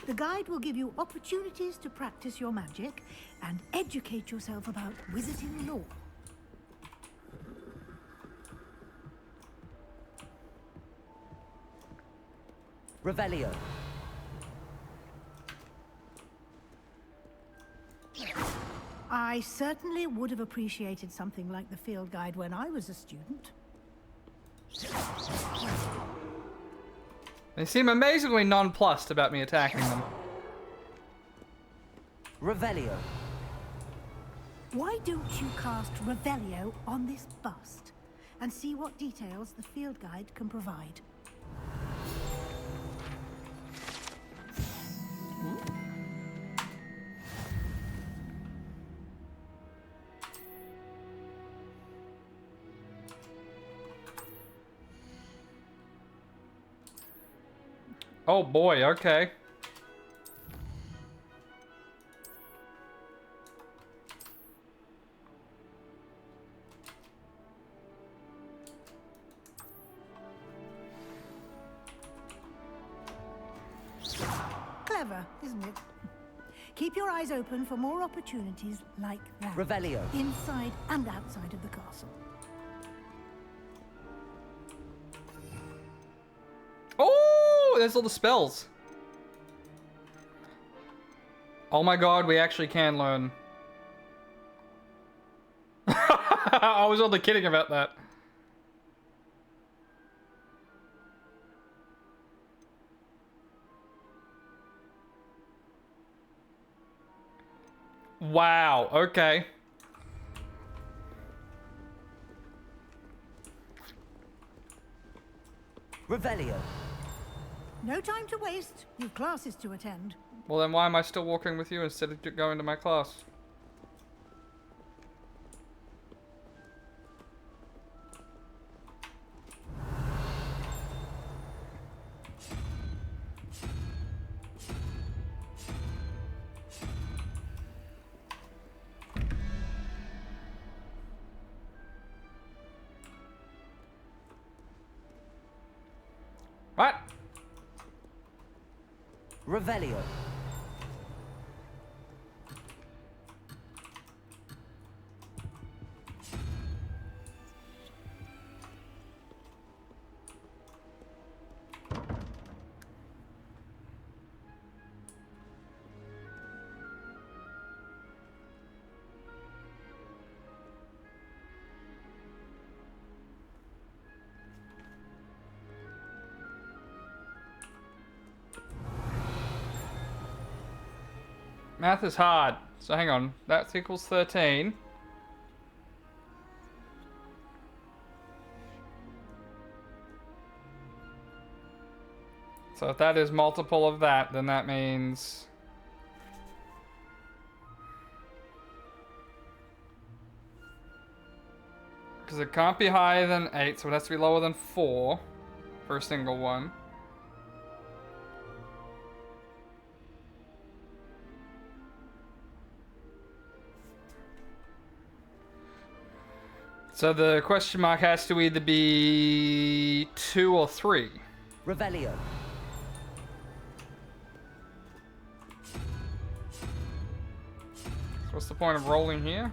The guide will give you opportunities to practice your magic and educate yourself about wizarding lore. Revelio. I certainly would have appreciated something like the field guide when I was a student. They seem amazingly nonplussed about me attacking them. Revelio. Why don't you cast Revelio on this bust and see what details the field guide can provide? Oh boy, okay. Clever, isn't it? Keep your eyes open for more opportunities like that. Revelio. Inside and outside of the castle. Oh, there's all the spells. Oh my god, we actually can learn. I was only kidding about that. Wow, okay. Revelio. No time to waste. You've classes to attend. Well then why am I still walking with you instead of going to my class? What? Revelio. Math is hard. So hang on. That equals 13. So if that is multiple of that, then that means... Because it can't be higher than 8, so it has to be lower than 4 for a single one. So the question mark has to either be 2 or 3. Revelio. So what's the point of rolling here?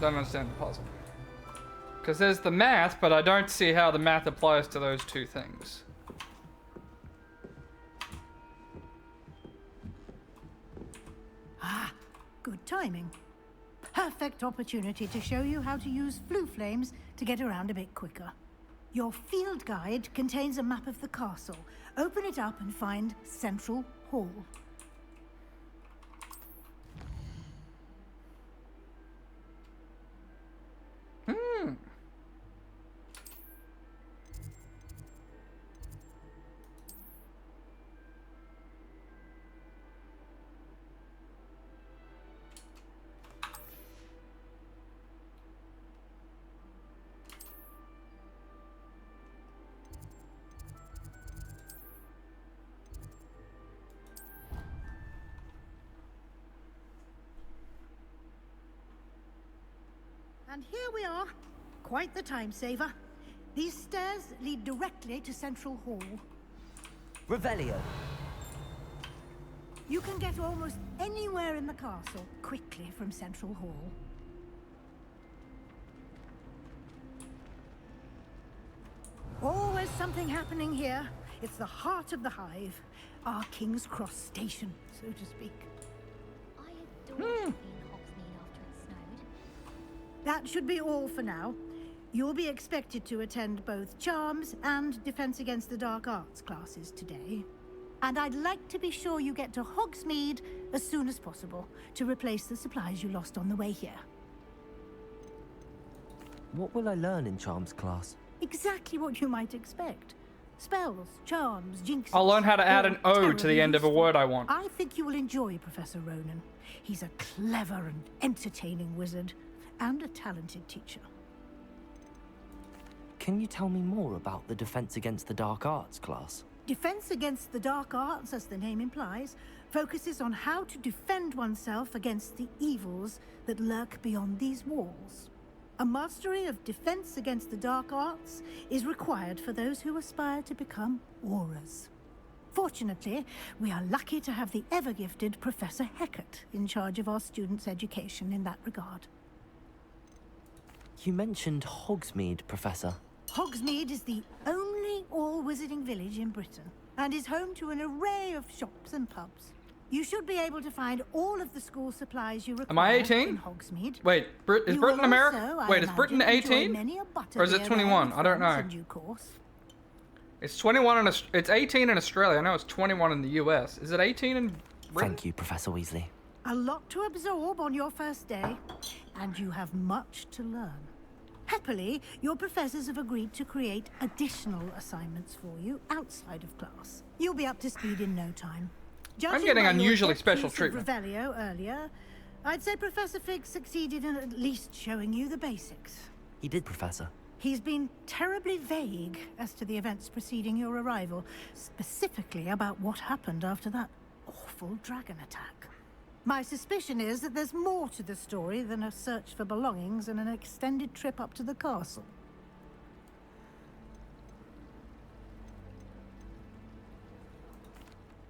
Don't understand the puzzle. Because there's the math, but I don't see how the math applies to those two things. Ah, good timing. Perfect opportunity to show you how to use flue flames to get around a bit quicker. Your field guide contains a map of the castle. Open it up and find Central Hall. And here we are. Quite the time saver. These stairs lead directly to Central Hall. Revelio. You can get almost anywhere in the castle quickly from Central Hall. Always something happening here. It's the heart of the hive. Our King's Cross station, so to speak. I adore to be in Hogsmeade after it snowed. That should be all for now. You'll be expected to attend both Charms and Defense Against the Dark Arts classes today. And I'd like to be sure you get to Hogsmeade as soon as possible to replace the supplies you lost on the way here. What will I learn in Charms class? Exactly what you might expect. Spells, charms, jinxes. I'll learn how to add an O to the end of a word I want. I think you will enjoy Professor Ronan. He's a clever and entertaining wizard, and a talented teacher. Can you tell me more about the Defense Against the Dark Arts class? Defense Against the Dark Arts, as the name implies, focuses on how to defend oneself against the evils that lurk beyond these walls. A mastery of Defense Against the Dark Arts is required for those who aspire to become Aurors. Fortunately, we are lucky to have the ever-gifted Professor Hecat in charge of our students' education in that regard. You mentioned Hogsmeade, Professor. Hogsmeade is the only all-wizarding village in Britain, and is home to an array of shops and pubs. You should be able to find all of the school supplies you require. Am I 18? In Hogsmeade. Wait, is Britain America? Wait, is Britain 18? Or is it 21? I don't know. It's 21 and it's 18 in Australia. I know it's 21 in the US. Is it 18 in Britain? Thank you, Professor Weasley. A lot to absorb on your first day, and you have much to learn. Happily, your professors have agreed to create additional assignments for you outside of class. You'll be up to speed in no time. I'm getting unusually special treatment. Revelio earlier, I'd say Professor Fig succeeded in at least showing you the basics. He did, Professor. He's been terribly vague as to the events preceding your arrival, specifically about what happened after that awful dragon attack. My suspicion is that there's more to the story than a search for belongings and an extended trip up to the castle.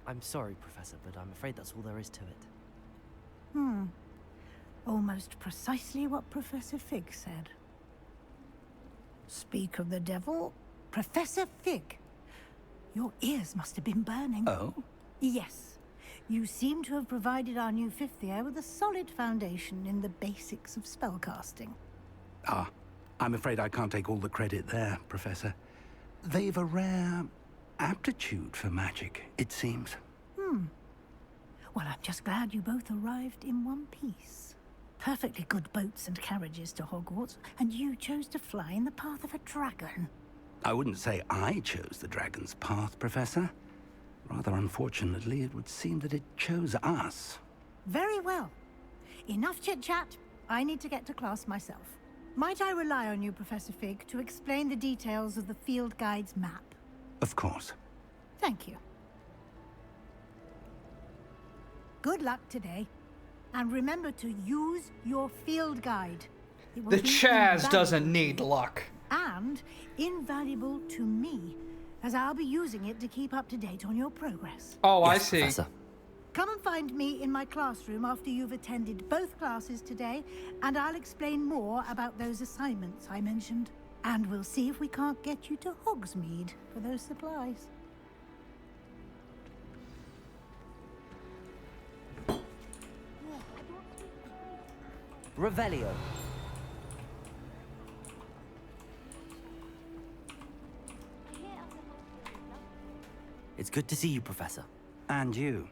I'm sorry, Professor, but I'm afraid that's all there is to it. Almost precisely what Professor Fig said. Speak of the devil, Professor Fig. Your ears must have been burning. Oh? Yes. You seem to have provided our new fifth year with a solid foundation in the basics of spellcasting. Ah, I'm afraid I can't take all the credit there, Professor. They've a rare aptitude for magic, it seems. Well, I'm just glad you both arrived in one piece. Perfectly good boats and carriages to Hogwarts, and you chose to fly in the path of a dragon. I wouldn't say I chose the dragon's path, Professor. Rather unfortunately, it would seem that it chose us. Very well. Enough chit-chat. I need to get to class myself. Might I rely on you, Professor Fig, to explain the details of the field guide's map? Of course. Thank you. Good luck today. And remember to use your field guide. It will The be Chazz doesn't invaluable need luck. and invaluable to me, as I'll be using it to keep up to date on your progress. Oh, Yes, I see. Professor. Come and find me in my classroom after you've attended both classes today, and I'll explain more about those assignments I mentioned. And we'll see if we can't get you to Hogsmeade for those supplies. Revelio. It's good to see you, Professor. And you.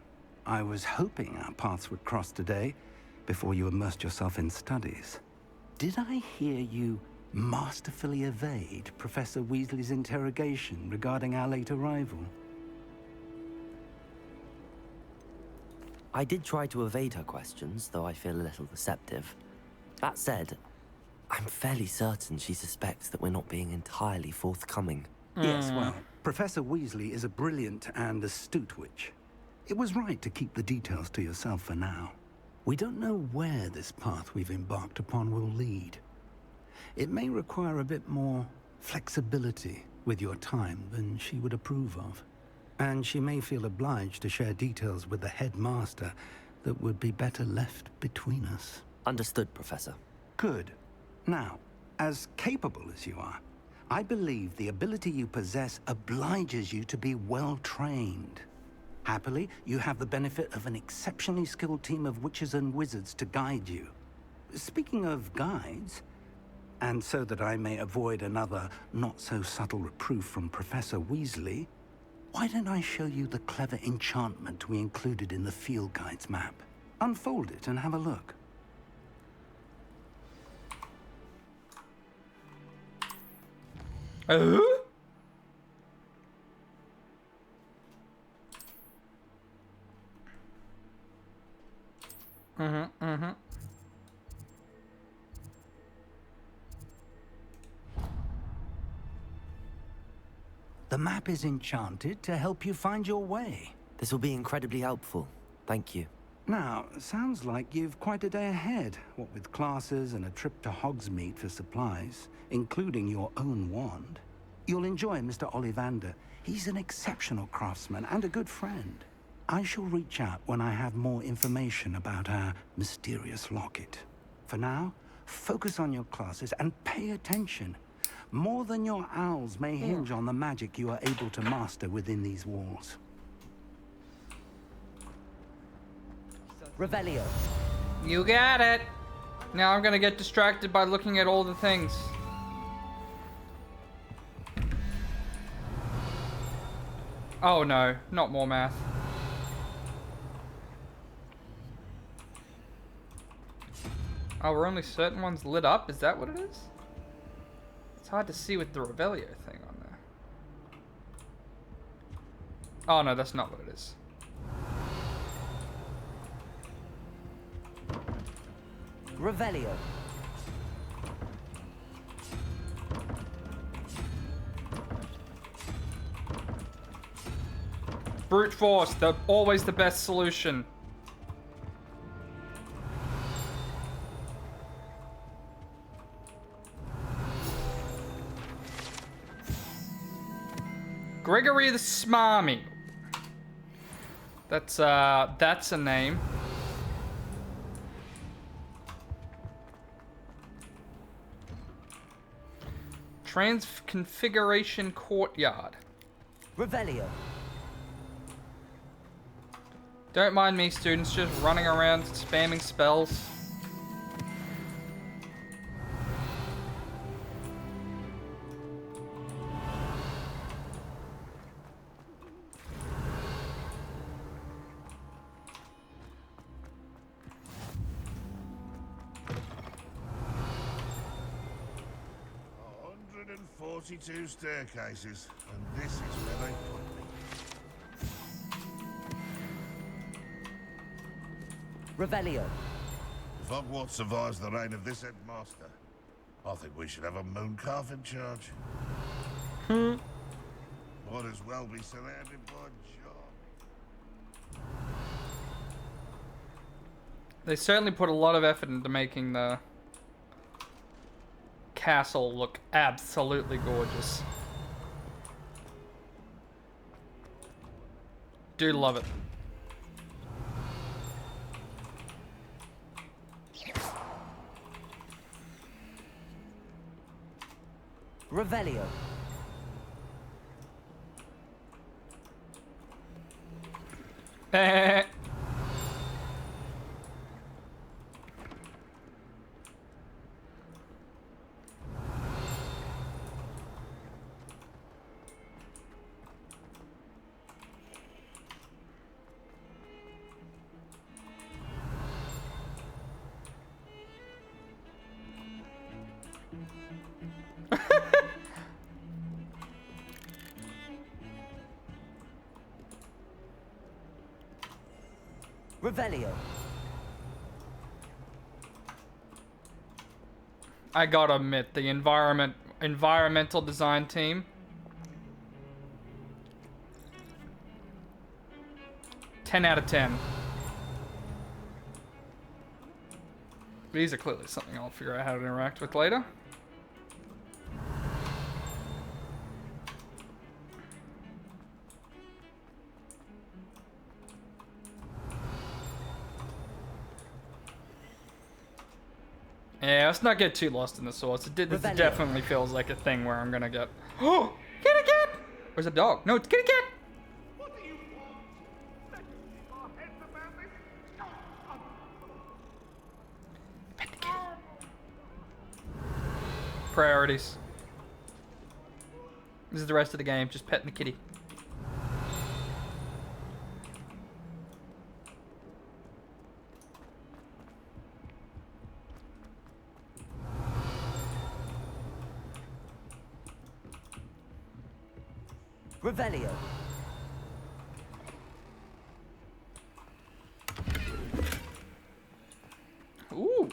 I was hoping our paths would cross today, before you immersed yourself in studies. Did I hear you masterfully evade Professor Weasley's interrogation regarding our late arrival? I did try to evade her questions, though I feel a little receptive. That said, I'm fairly certain she suspects that we're not being entirely forthcoming. Yes, well, Professor Weasley is a brilliant and astute witch. It was right to keep the details to yourself for now. We don't know where this path we've embarked upon will lead. It may require a bit more flexibility with your time than she would approve of. And she may feel obliged to share details with the headmaster that would be better left between us. Understood, Professor. Good. Now, as capable as you are, I believe the ability you possess obliges you to be well trained. Happily, you have the benefit of an exceptionally skilled team of witches and wizards to guide you. Speaking of guides, and so that I may avoid another not-so-subtle reproof from Professor Weasley, why don't I show you the clever enchantment we included in the field guide's map? Unfold it and have a look. Mm-hmm. The map is enchanted to help you find your way. This will be incredibly helpful. Thank you. Now, sounds like you've quite a day ahead, what with classes and a trip to Hogsmeade for supplies, including your own wand. You'll enjoy Mr. Ollivander. He's an exceptional craftsman and a good friend. I shall reach out when I have more information about our mysterious locket. For now, focus on your classes and pay attention. More than your owls may hinge on the magic you are able to master within these walls. Revelio. You got it. Now I'm gonna get distracted by looking at all the things. Oh no, not more math. Oh, were only certain ones lit up? Is that what it is? It's hard to see with the Revelio thing on there. Oh no, that's not what it is. Revelio. Brute force, always the best solution. Gregory the Smarmy. That's a name. Transconfiguration Courtyard. Revelio. Don't mind me, students, just running around spamming spells. Two staircases, and this is where they put me. Revelio. If Hogwarts survives the reign of this headmaster, I think we should have a mooncalf in charge. Might as well be surrounded by John. They certainly put a lot of effort into making the castle look absolutely gorgeous. Do love it. Revelio. Revelio. I gotta admit, the environmental design team. 10 out of 10. These are clearly something I'll figure out how to interact with later. Yeah, let's not get too lost in the source. This definitely feels like a thing where I'm gonna get... Oh! Kitty cat! Where's the dog? No, it's kitty cat! Pet the kitty. Priorities. This is the rest of the game, just petting the kitty. Revelio. Ooh.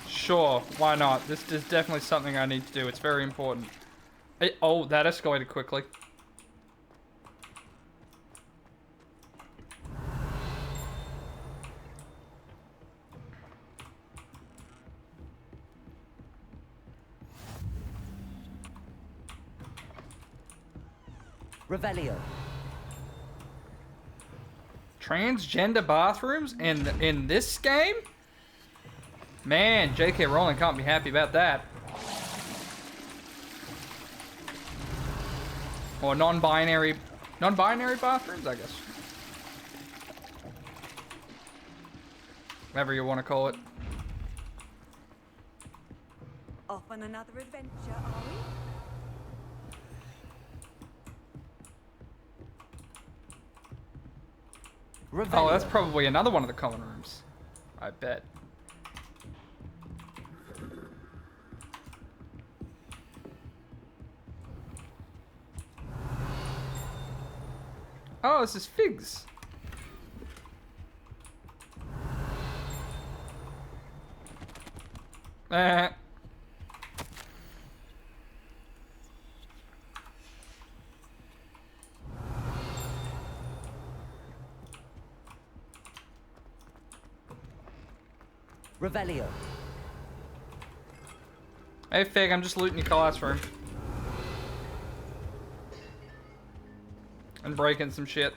Sure, why not? This is definitely something I need to do. It's very important. Oh, that escalated quickly. Revelio. Transgender bathrooms in this game? Man, J.K. Rowling can't be happy about that. Or non-binary bathrooms, I guess. Whatever you want to call it. Off on another adventure, are we? Revelio. Oh, that's probably another one of the common rooms. I bet. Oh, this is figs. Revelio. Hey, Fig, I'm just looting your classroom. And breaking some shit.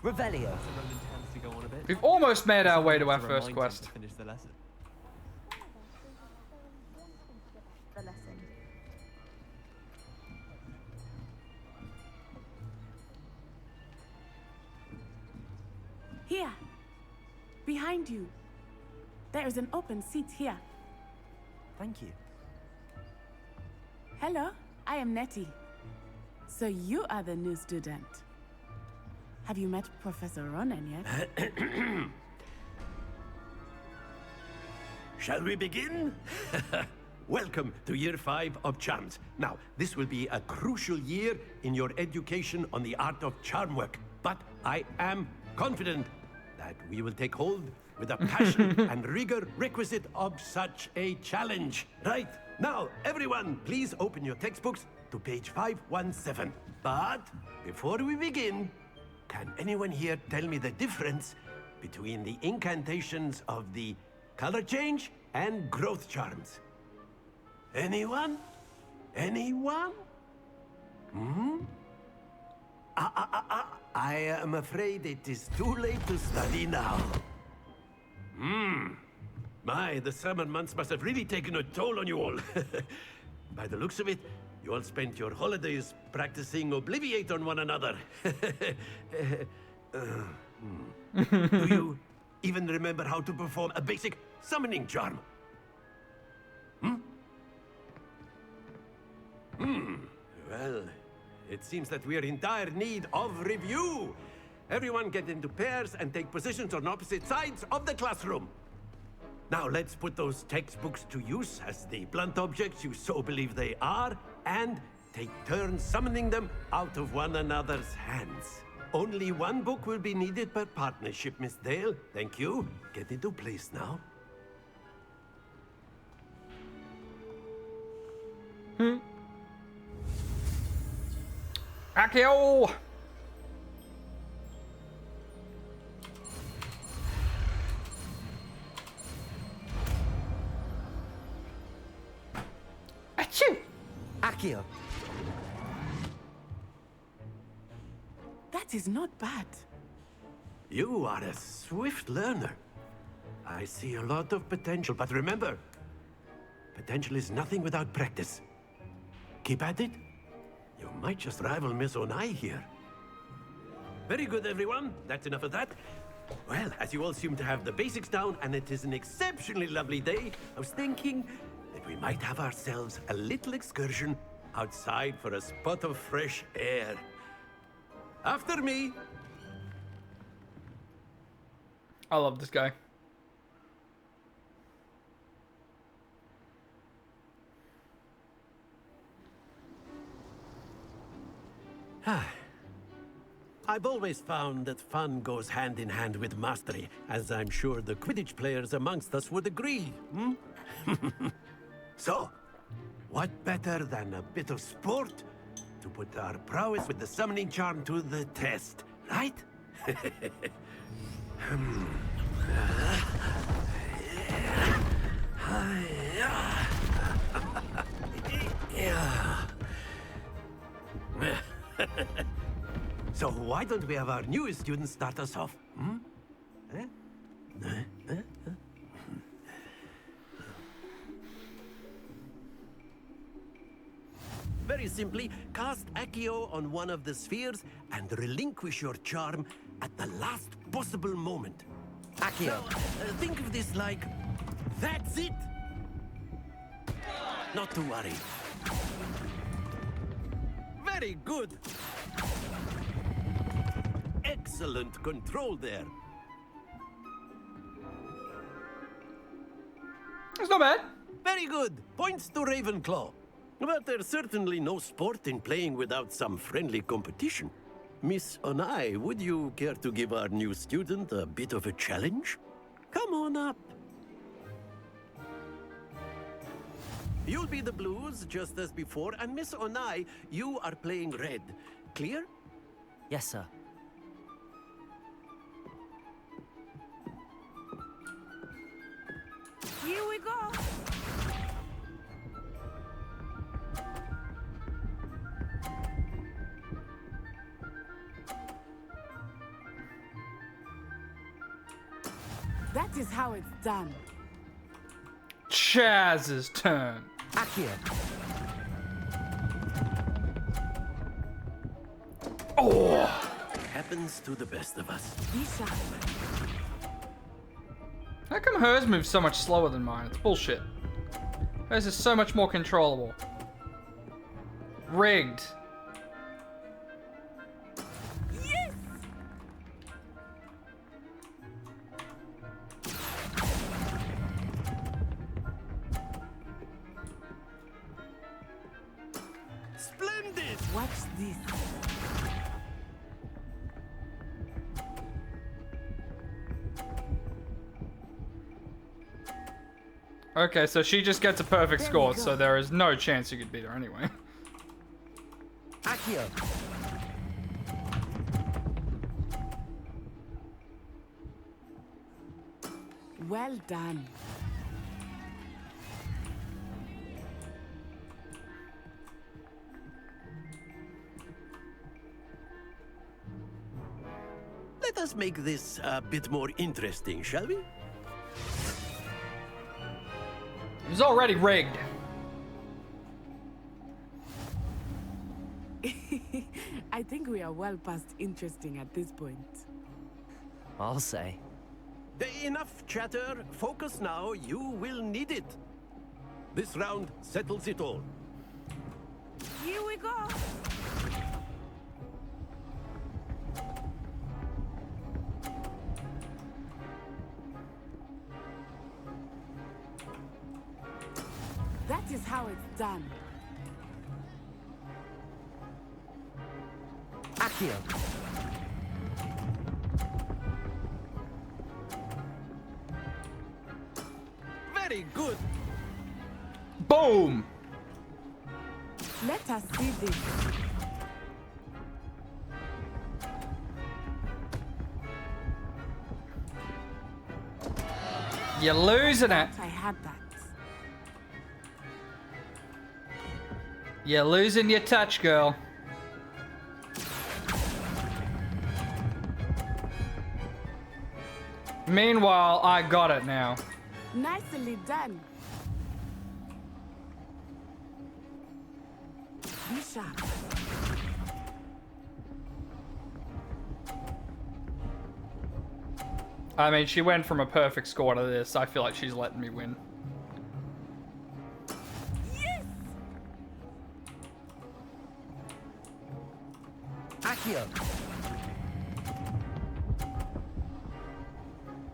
Revelio. We've almost made our way to our first quest. The lesson. Here. Behind you. There is an open seat here. Thank you. Hello, I am Nettie. So you are the new student. Have you met Professor Ronan yet? Shall we begin? Welcome to Year 5 of Charms. Now, this will be a crucial year in your education on the art of charm work. But I am confident that we will take hold with the passion and rigor requisite of such a challenge. Right, now, everyone, please open your textbooks to page 517. But before we begin, can anyone here tell me the difference between the incantations of the color change and growth charms? Anyone? Anyone? Hmm? I am afraid it is too late to study now. My, the summer months must have really taken a toll on you all. By the looks of it, you all spent your holidays practicing Obliviate on one another. Do you even remember how to perform a basic summoning charm? Well, it seems that we are in dire need of review. Everyone get into pairs and take positions on opposite sides of the classroom. Now let's put those textbooks to use as the blunt objects you so believe they are, and take turns summoning them out of one another's hands. Only one book will be needed per partnership, Miss Dale. Thank you. Get into place now. Akio! Achoo! Akio. That is not bad. You are a swift learner. I see a lot of potential, but remember, potential is nothing without practice. Keep at it. You might just rival Miss Onai here. Very good, everyone. That's enough of that. Well, as you all seem to have the basics down, and it is an exceptionally lovely day, I was thinking that we might have ourselves a little excursion outside for a spot of fresh air. After me. I love this guy. I've always found that fun goes hand in hand with mastery, as I'm sure the Quidditch players amongst us would agree, hmm? So, what better than a bit of sport to put our prowess with the summoning charm to the test, right? So why don't we have our newest student start us off? Hmm? Very simply, cast Accio on one of the spheres and relinquish your charm at the last possible moment. Accio. Now, think of this like, that's it! Not to worry. Very good. Excellent control there. It's not bad. Very good. Points to Ravenclaw. But there's certainly no sport in playing without some friendly competition. Miss Onai, would you care to give our new student a bit of a challenge? Come on up. You'll be the blues, just as before, and Miss Onai, you are playing red. Clear? Yes, sir. Here we go. That is how it's done. Chazz's turn. Accio. Oh! Happens to the best of us. Be sharp. How come hers moves so much slower than mine? It's bullshit. Hers is so much more controllable. Rigged. Yes! Splendid! Watch this. Okay, so she just gets a perfect score, so there is no chance you could beat her anyway. Accio. Well done. Let us make this a bit more interesting, shall we? It was already rigged. I think we are well past interesting at this point. I'll say. Enough chatter. Focus now. You will need it. This round settles it all. Here we go. That is how it's done. Accio. Very good. Boom! Let us see this. You're losing it. I had that. You're losing your touch, girl. Meanwhile, I got it now. Nicely done. Be sharp. I mean, she went from a perfect score to this. I feel like she's letting me win. Accio.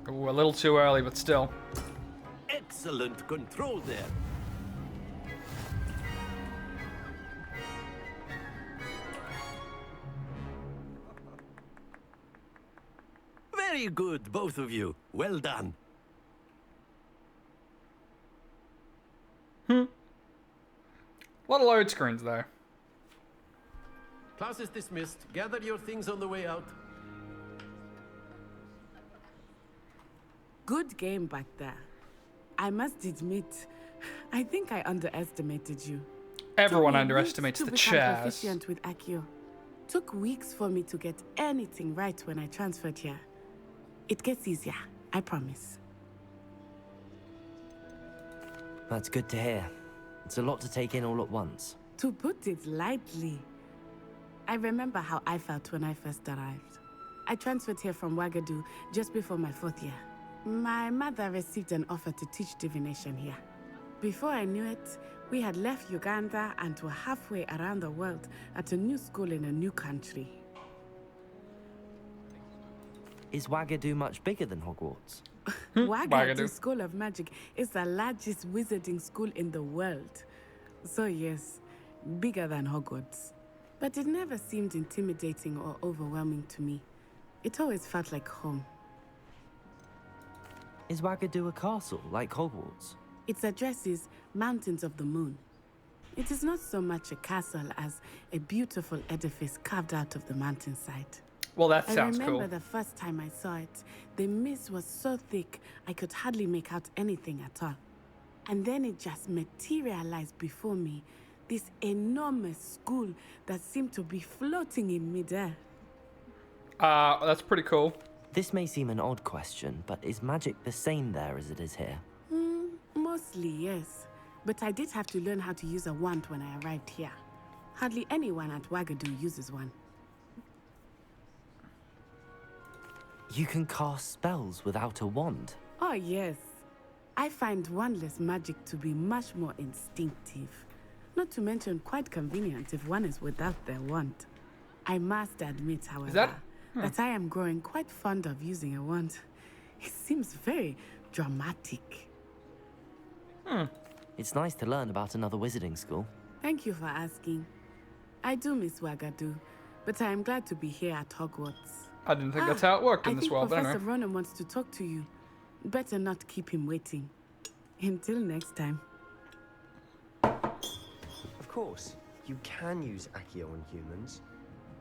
Ooh, a little too early, but still. Excellent control there. Very good, both of you. Well done. A lot of load screens, though. Class is dismissed. Gather your things on the way out. Good game back there. I must admit, I think I underestimated you. Everyone Took me underestimates weeks the to become Chazz. proficient with Accio. Took weeks for me to get anything right when I transferred here. It gets easier, I promise. That's good to hear. It's a lot to take in all at once. To put it lightly, I remember how I felt when I first arrived. I transferred here from Wagadu just before my 4th year. My mother received an offer to teach divination here. Before I knew it, we had left Uganda and were halfway around the world at a new school in a new country. Is Wagadu much bigger than Hogwarts? Wagadu School of Magic is the largest wizarding school in the world. So yes, bigger than Hogwarts. But it never seemed intimidating or overwhelming to me. It always felt like home. Is Wagadu a castle, like Hogwarts? Its address is Mountains of the Moon. It is not so much a castle as a beautiful edifice carved out of the mountainside. Well, that sounds I cool. remember the first time I saw it, the mist was so thick I could hardly make out anything at all. And then it just materialized before me, this enormous school that seemed to be floating in midair. That's pretty cool. This may seem an odd question, but is magic the same there as it is here? Mostly, yes. But I did have to learn how to use a wand when I arrived here. Hardly anyone at Wagadu uses one. You can cast spells without a wand? Oh, yes. I find wandless magic to be much more instinctive. Not to mention quite convenient if one is without their wand. I must admit, however, that I am growing quite fond of using a wand. It seems very dramatic. It's nice to learn about another wizarding school. Thank you for asking. I do miss Wagadu, but I am glad to be here at Hogwarts. I didn't think that's how it worked in this world, but Professor anyway. Ronan wants to talk to you. Better not keep him waiting. Until next time. Of course, you can use Accio on humans,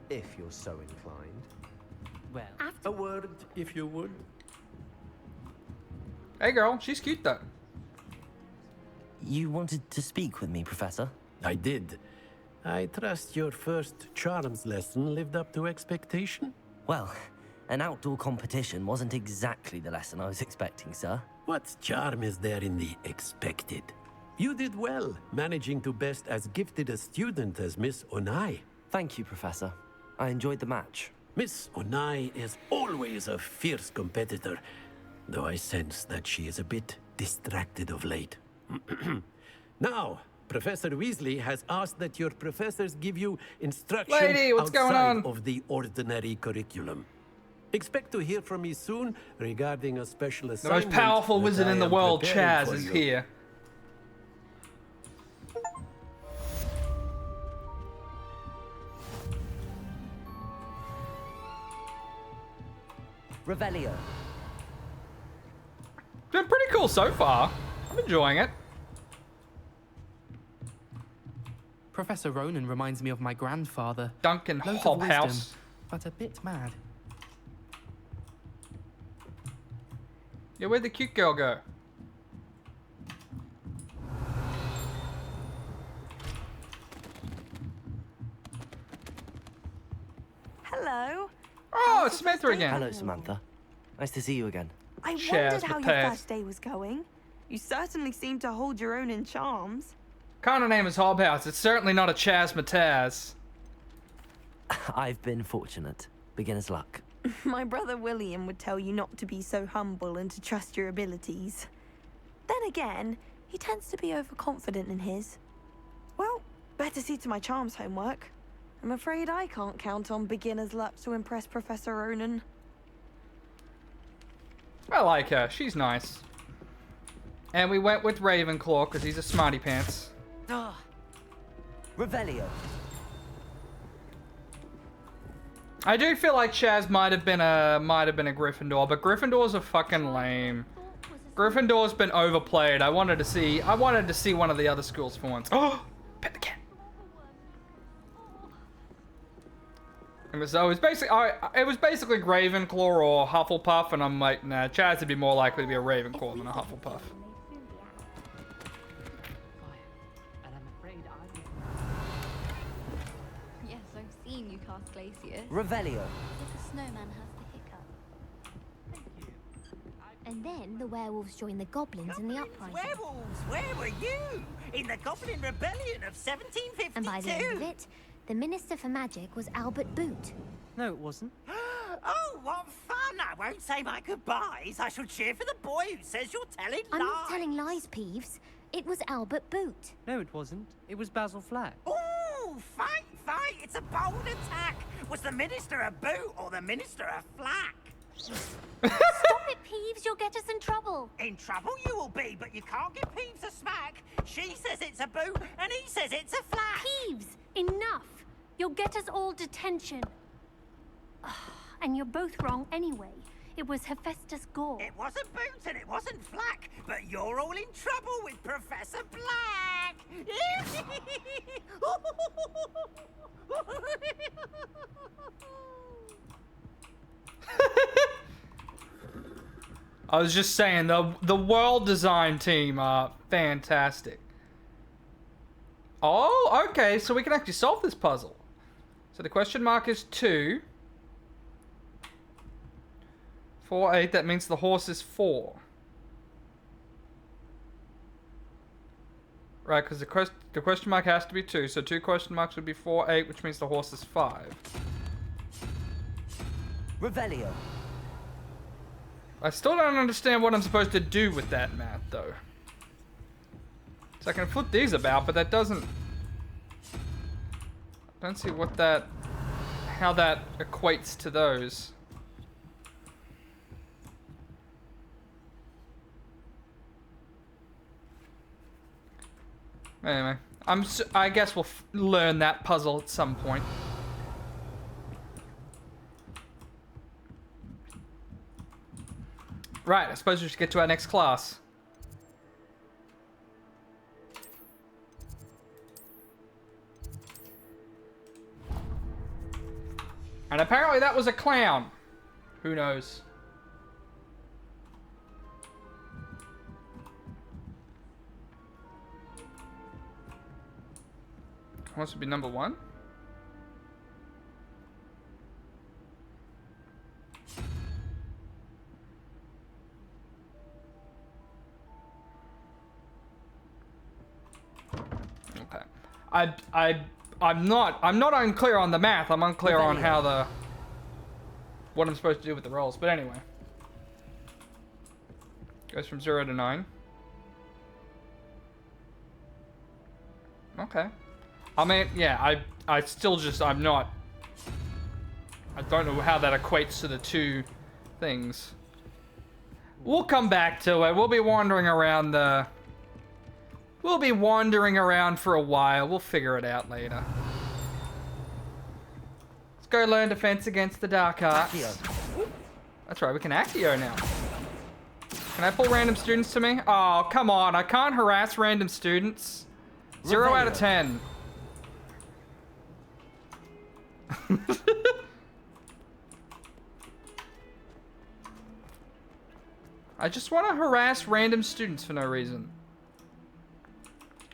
if you're so inclined. Well, a word, if you would. Hey girl, she's cute though. You wanted to speak with me, Professor? I did. I trust your first charms lesson lived up to expectation? Well, an outdoor competition wasn't exactly the lesson I was expecting, sir. What charm is there in the expected? You did well, managing to best as gifted a student as Miss Onai. Thank you, Professor. I enjoyed the match. Miss Onai is always a fierce competitor, though I sense that she is a bit distracted of late. Now, Professor Weasley has asked that your professors give you instruction Lady, what's going on? of the ordinary curriculum. Expect to hear from me soon regarding a special The assignment. most powerful that wizard I in the am world, preparing Chazz, for is you. here. Revelio. Been pretty cool so far. I'm enjoying it. Professor Ronan reminds me of my grandfather. Duncan Loads of wisdom, Hobhouse. but a bit mad. Yeah, where'd the cute girl go? Hello. Oh, it's Samantha again. Hello, Samantha. Nice to see you again. I Chazz, wondered how your Matazz. first day was going. You certainly seem to hold your own in charms. Kind of name is Hobhouse. It's certainly not a Chazz Matazz. I've been fortunate. Beginner's luck. My brother William would tell you not to be so humble and to trust your abilities. Then again, he tends to be overconfident in his. Well, better see to my charms homework. I'm afraid I can't count on beginner's luck to impress Professor Ronan. I like her. She's nice. And we went with Ravenclaw because he's a smarty pants. Revelio. I do feel like Chazz might have been a Gryffindor, but Gryffindors are fucking lame. Gryffindor's been overplayed. I wanted to see one of the other schools for once. Oh, pet the cat. It was basically Ravenclaw or Hufflepuff, and I'm like, nah, Chazz would be more likely to be a Ravenclaw than a Hufflepuff. Yes, I've seen you cast Glacier. Revelio. The snowman has the hiccup. And then the werewolves join the goblins in the uprising. Werewolves, where were you? In the Goblin Rebellion of 1752. And by the end of it, the Minister for Magic was Albert Boot. No, it wasn't. Oh, what fun! I won't say my goodbyes. I shall cheer for the boy who says you're telling lies. I'm not telling lies, Peeves. It was Albert Boot. No, it wasn't. It was Basil Flack. Oh, fight, fight! It's a bold attack. Was the Minister a boot or the Minister a flack? Stop it, Peeves. You'll get us in trouble. In trouble you will be, but you can't give Peeves a smack. She says it's a boot, and he says it's a flack. Peeves, enough. You'll get us all detention. And you're both wrong anyway. It was Hephaestus Gore. It wasn't boot and it wasn't flack, but you're all in trouble with Professor Black. I was just saying, the world design team are fantastic. Oh, okay, so we can actually solve this puzzle. So the question mark is 2. 4, 8, that means the horse is 4. Right, because the question mark has to be 2, so 2 question marks would be 4, 8, which means the horse is 5. Revelio. I still don't understand what I'm supposed to do with that math, though. So I can flip these about, but that doesn't... I don't see what that... how that equates to those. Anyway, I guess we'll learn that puzzle at some point. Right, I suppose we should get to our next class. And apparently that was a clown. Who knows? Wants to be number 1? Okay. I'm not unclear on the math. I'm unclear on how what I'm supposed to do with the rolls. But anyway. Goes from 0 to 9. Okay. I mean, yeah, I still just, I don't know how that equates to the 2 things. We'll come back to it. We'll be wandering around for a while. We'll figure it out later. Let's go learn defense against the dark arts. That's right, we can Actio now. Can I pull random students to me? Oh, come on, I can't harass random students. 0 out of 10. I just want to harass random students for no reason.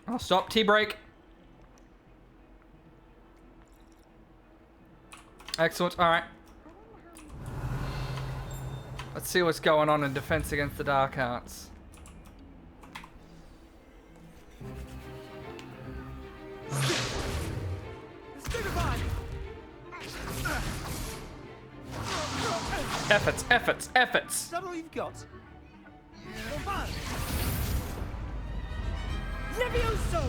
Oh, stop. T-break. Excellent. All right. Let's see what's going on in defense against the dark arts. Efforts, efforts, efforts. Is that all you've got? Levioso!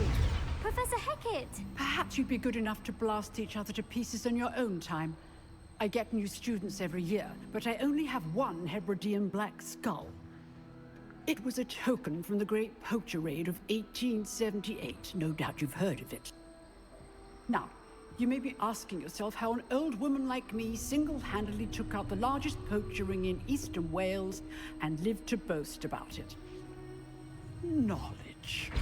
Professor Hecat! Perhaps you'd be good enough to blast each other to pieces on your own time. I get new students every year, but I only have one Hebridean black skull. It was a token from the Great Poacher Raid of 1878. No doubt you've heard of it. Now, you may be asking yourself how an old woman like me single-handedly took out the largest poacher ring in eastern Wales and lived to boast about it. Knowledge.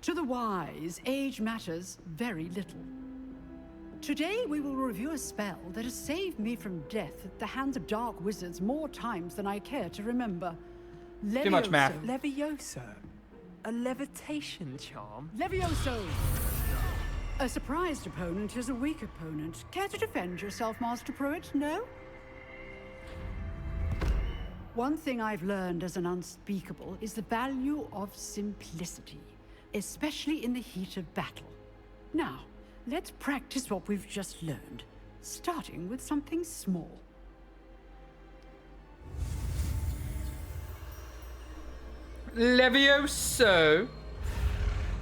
To the wise, age matters very little. Today we will review a spell that has saved me from death at the hands of dark wizards more times than I care to remember. Too much math. Levioso? A levitation charm? Levioso! A surprised opponent is a weak opponent. Care to defend yourself, Master Pruitt? No? One thing I've learned as an unspeakable is the value of simplicity, especially in the heat of battle. Now, let's practice what we've just learned, starting with something small. Levioso.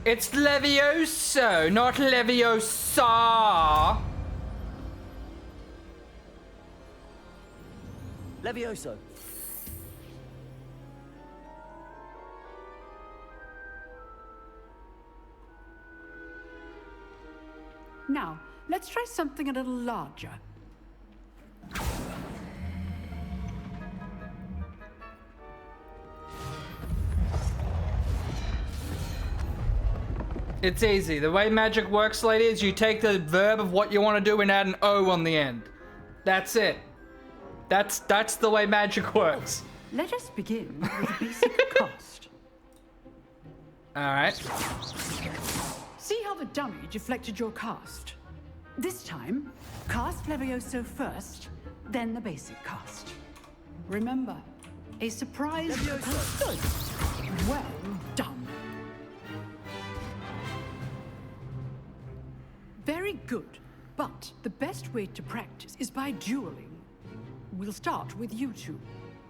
It's Levioso, not Leviosa. Levioso. Now, let's try something a little larger. It's easy. The way magic works, lady, is you take the verb of what you want to do and add an O on the end. That's it. That's the way magic works. Let us begin with a basic cast. Alright. See how the dummy deflected your cast? This time, cast Levioso first, then the basic cast. Remember, a surprise. Good. Well done. Very good, but the best way to practice is by dueling. We'll start with you two.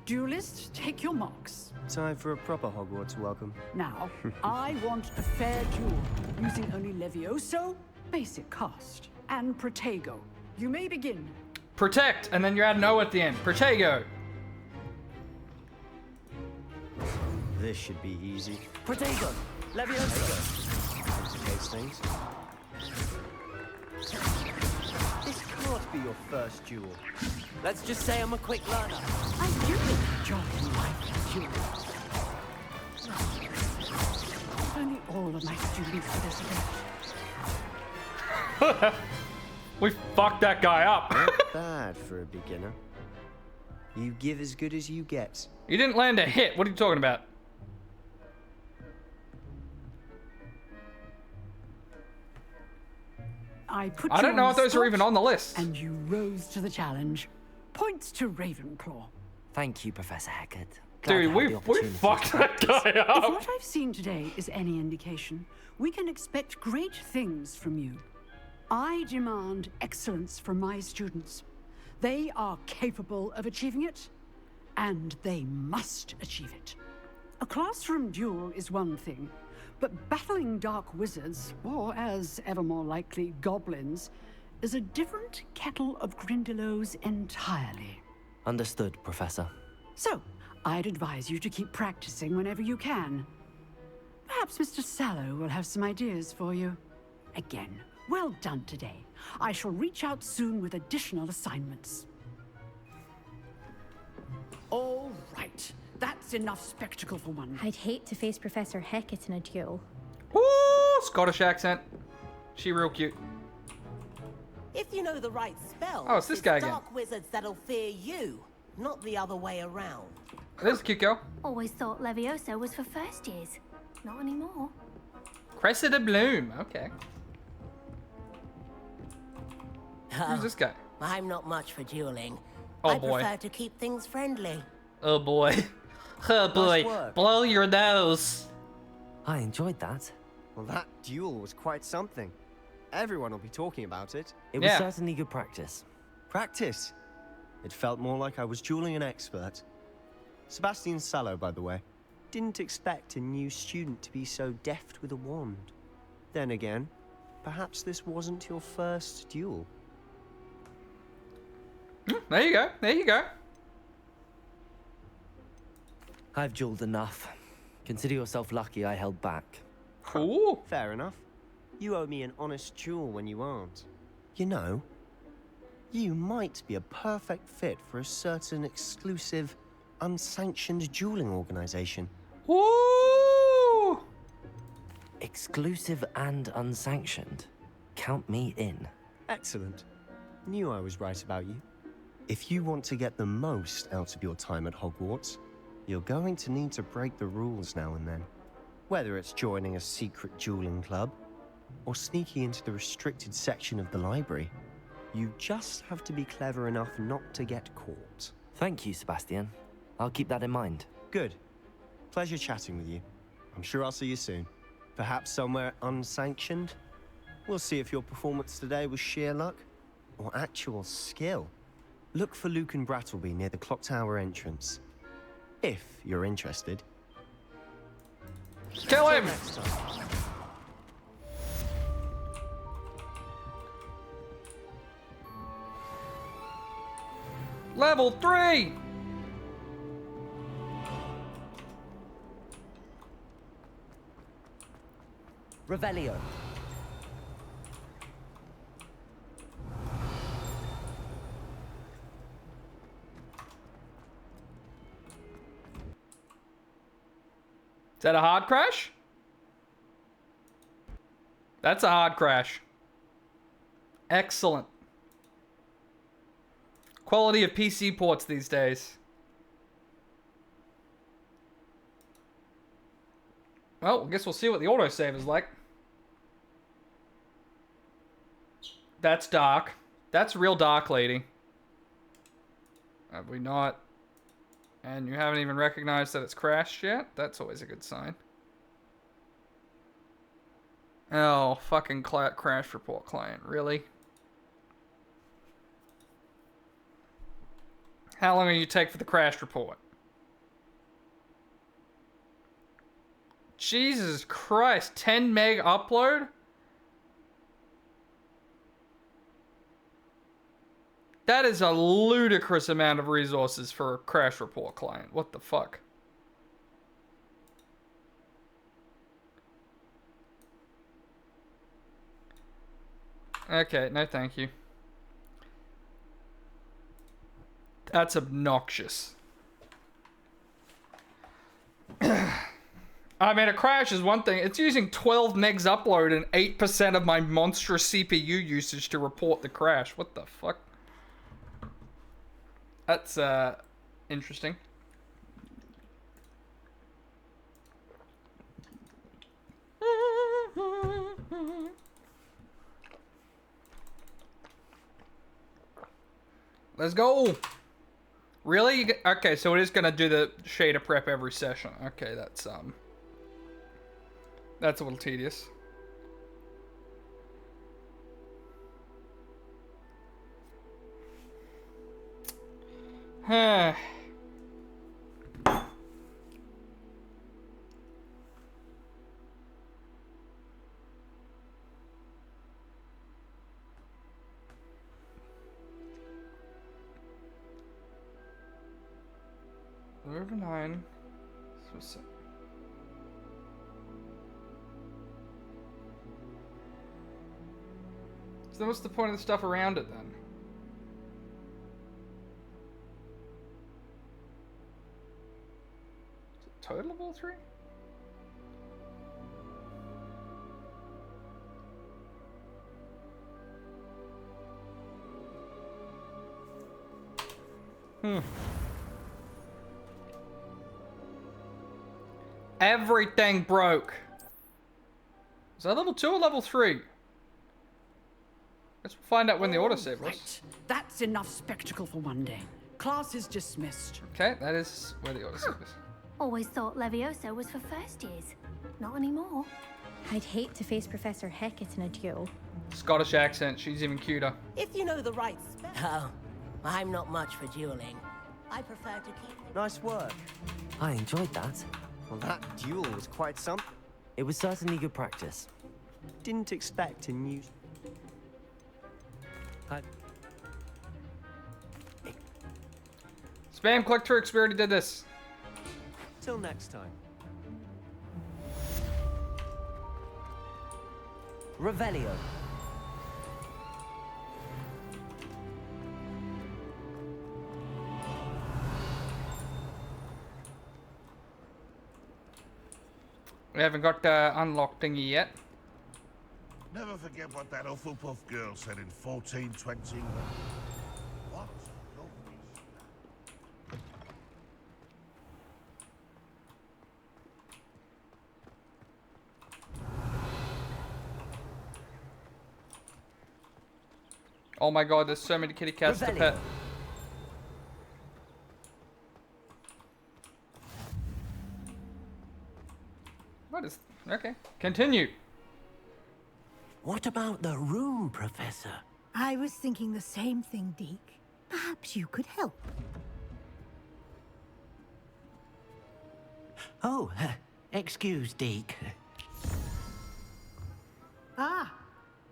Duelists, take your marks. Time for a proper Hogwarts welcome. Now, I want a fair duel, using only Levioso, basic cast, and Protego. You may begin. Protect, and then you add an O at the end. Protego. This should be easy. Protego! Levioso! Complicates things. This can't be your first duel. Let's just say I'm a quick learner. I do enjoy life duels. If only all of my students were this event. We fucked that guy up. Not bad for a beginner. You give as good as you get. You didn't land a hit. What are you talking about? I don't know if those are even on the list. And you rose to the challenge. Points to Ravenclaw. Thank you, Professor Hecat. Dude, we fucked that guy If up. what I've seen today is any indication, we can expect great things from you. I demand excellence from my students. They are capable of achieving it, and they must achieve it. A classroom duel is one thing, but battling dark wizards, or as ever more likely, goblins, is a different kettle of Grindylows entirely. Understood, Professor. So, I'd advise you to keep practicing whenever you can. Perhaps Mr. Sallow will have some ideas for you. Again, well done today. I shall reach out soon with additional assignments. All right. That's enough spectacle for one. I'd hate to face Professor Hecat in a duel. Ooh, Scottish accent. She real cute. If you know the right spell, Oh, it's this guy again. dark wizards that'll fear you, not the other way around. There's a cute girl. Always thought Levioso was for first years. Not anymore. Cressida Bloom. Okay. Who's this guy? I'm not much for dueling. Oh, I boy. prefer to keep things friendly. Oh boy. Oh boy. work. Blow your nose. I enjoyed that. Well, that duel was quite something. Everyone will be talking about it. It was certainly good practice. Practice? It felt more like I was dueling an expert. Sebastian Sallow, by the way. Didn't expect a new student to be so deft with a wand. Then again, perhaps this wasn't your first duel. There you go. There you go. I've dueled enough. Consider yourself lucky I held back. Ooh. Fair enough. You owe me an honest duel when you aren't. You know, you might be a perfect fit for a certain exclusive, unsanctioned dueling organization. Ooh! Exclusive and unsanctioned. Count me in. Excellent. Knew I was right about you. If you want to get the most out of your time at Hogwarts, you're going to need to break the rules now and then. Whether it's joining a secret dueling club, or sneaking into the restricted section of the library, you just have to be clever enough not to get caught. Thank you, Sebastian. I'll keep that in mind. Good. Pleasure chatting with you. I'm sure I'll see you soon. Perhaps somewhere unsanctioned? We'll see if your performance today was sheer luck or actual skill. Look for Luke and Brattleby near the clock tower entrance. If you're interested. Kill him! Level 3! Revelio. Is that a hard crash? That's a hard crash. Excellent. Quality of PC ports these days. Well, I guess we'll see what the autosave is like. That's dark. That's real dark, lady. Have we not? And you haven't even recognized that it's crashed yet? That's always a good sign. Oh, fucking crash report client. Really? How long will you take for the crash report? Jesus Christ, 10 meg upload? That is a ludicrous amount of resources for a crash report client. What the fuck? Okay, no thank you. That's obnoxious. I mean, a crash is one thing. It's using 12 megs upload and 8% of my monstrous CPU usage to report the crash. What the fuck? That's, interesting. Let's go. Really? Okay, so it is gonna do the shader prep every session. Okay, that's a little tedious. Huh. Over 9. So what's the point of the stuff around it then? Is it total of all 3? Everything broke. Is that level 2 or level 3? Let's find out when the autosave was. Right. That's enough spectacle for one day. Class is dismissed. Okay, that is where the autosave is. Always thought Levioso was for first years. Not anymore. I'd hate to face Professor Hecat in a duel. Scottish accent. She's even cuter. If you know the right spell. Oh, I'm not much for dueling. I prefer to keep... Nice work. I enjoyed that. Well, that duel was quite something. It was certainly good practice. Didn't expect a new... Spam click tricks. We already did this. Till next time. Revelio. We haven't got the unlock thingy yet. Never forget what that Hufflepuff girl said in 1420. What? Oh my god, there's so many kitty cats to pet. What is... Okay, continue. What about the room, Professor? I was thinking the same thing, Deke. Perhaps you could help. Oh, excuse, Deke. Ah,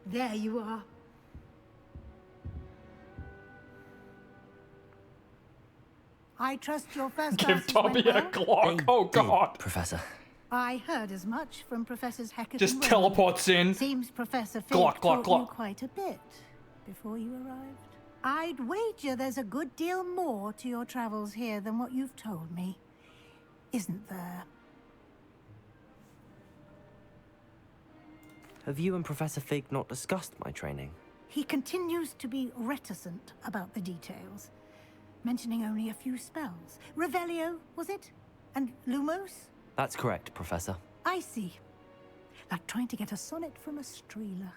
there you are. I trust your first Give classes Tommy went a well? Glock. Oh god. Professor. I heard as much from Professors Hecat Just and teleports in. Seems Professor Fig Glock, taught glock, glock. you quite a bit before you arrived. I'd wager there's a good deal more to your travels here than what you've told me. Isn't there? Have you and Professor Fig not discussed my training? He continues to be reticent about the details, mentioning only a few spells. Revelio, was it? And Lumos? That's correct, Professor. I see. Like trying to get a sonnet from a streeler.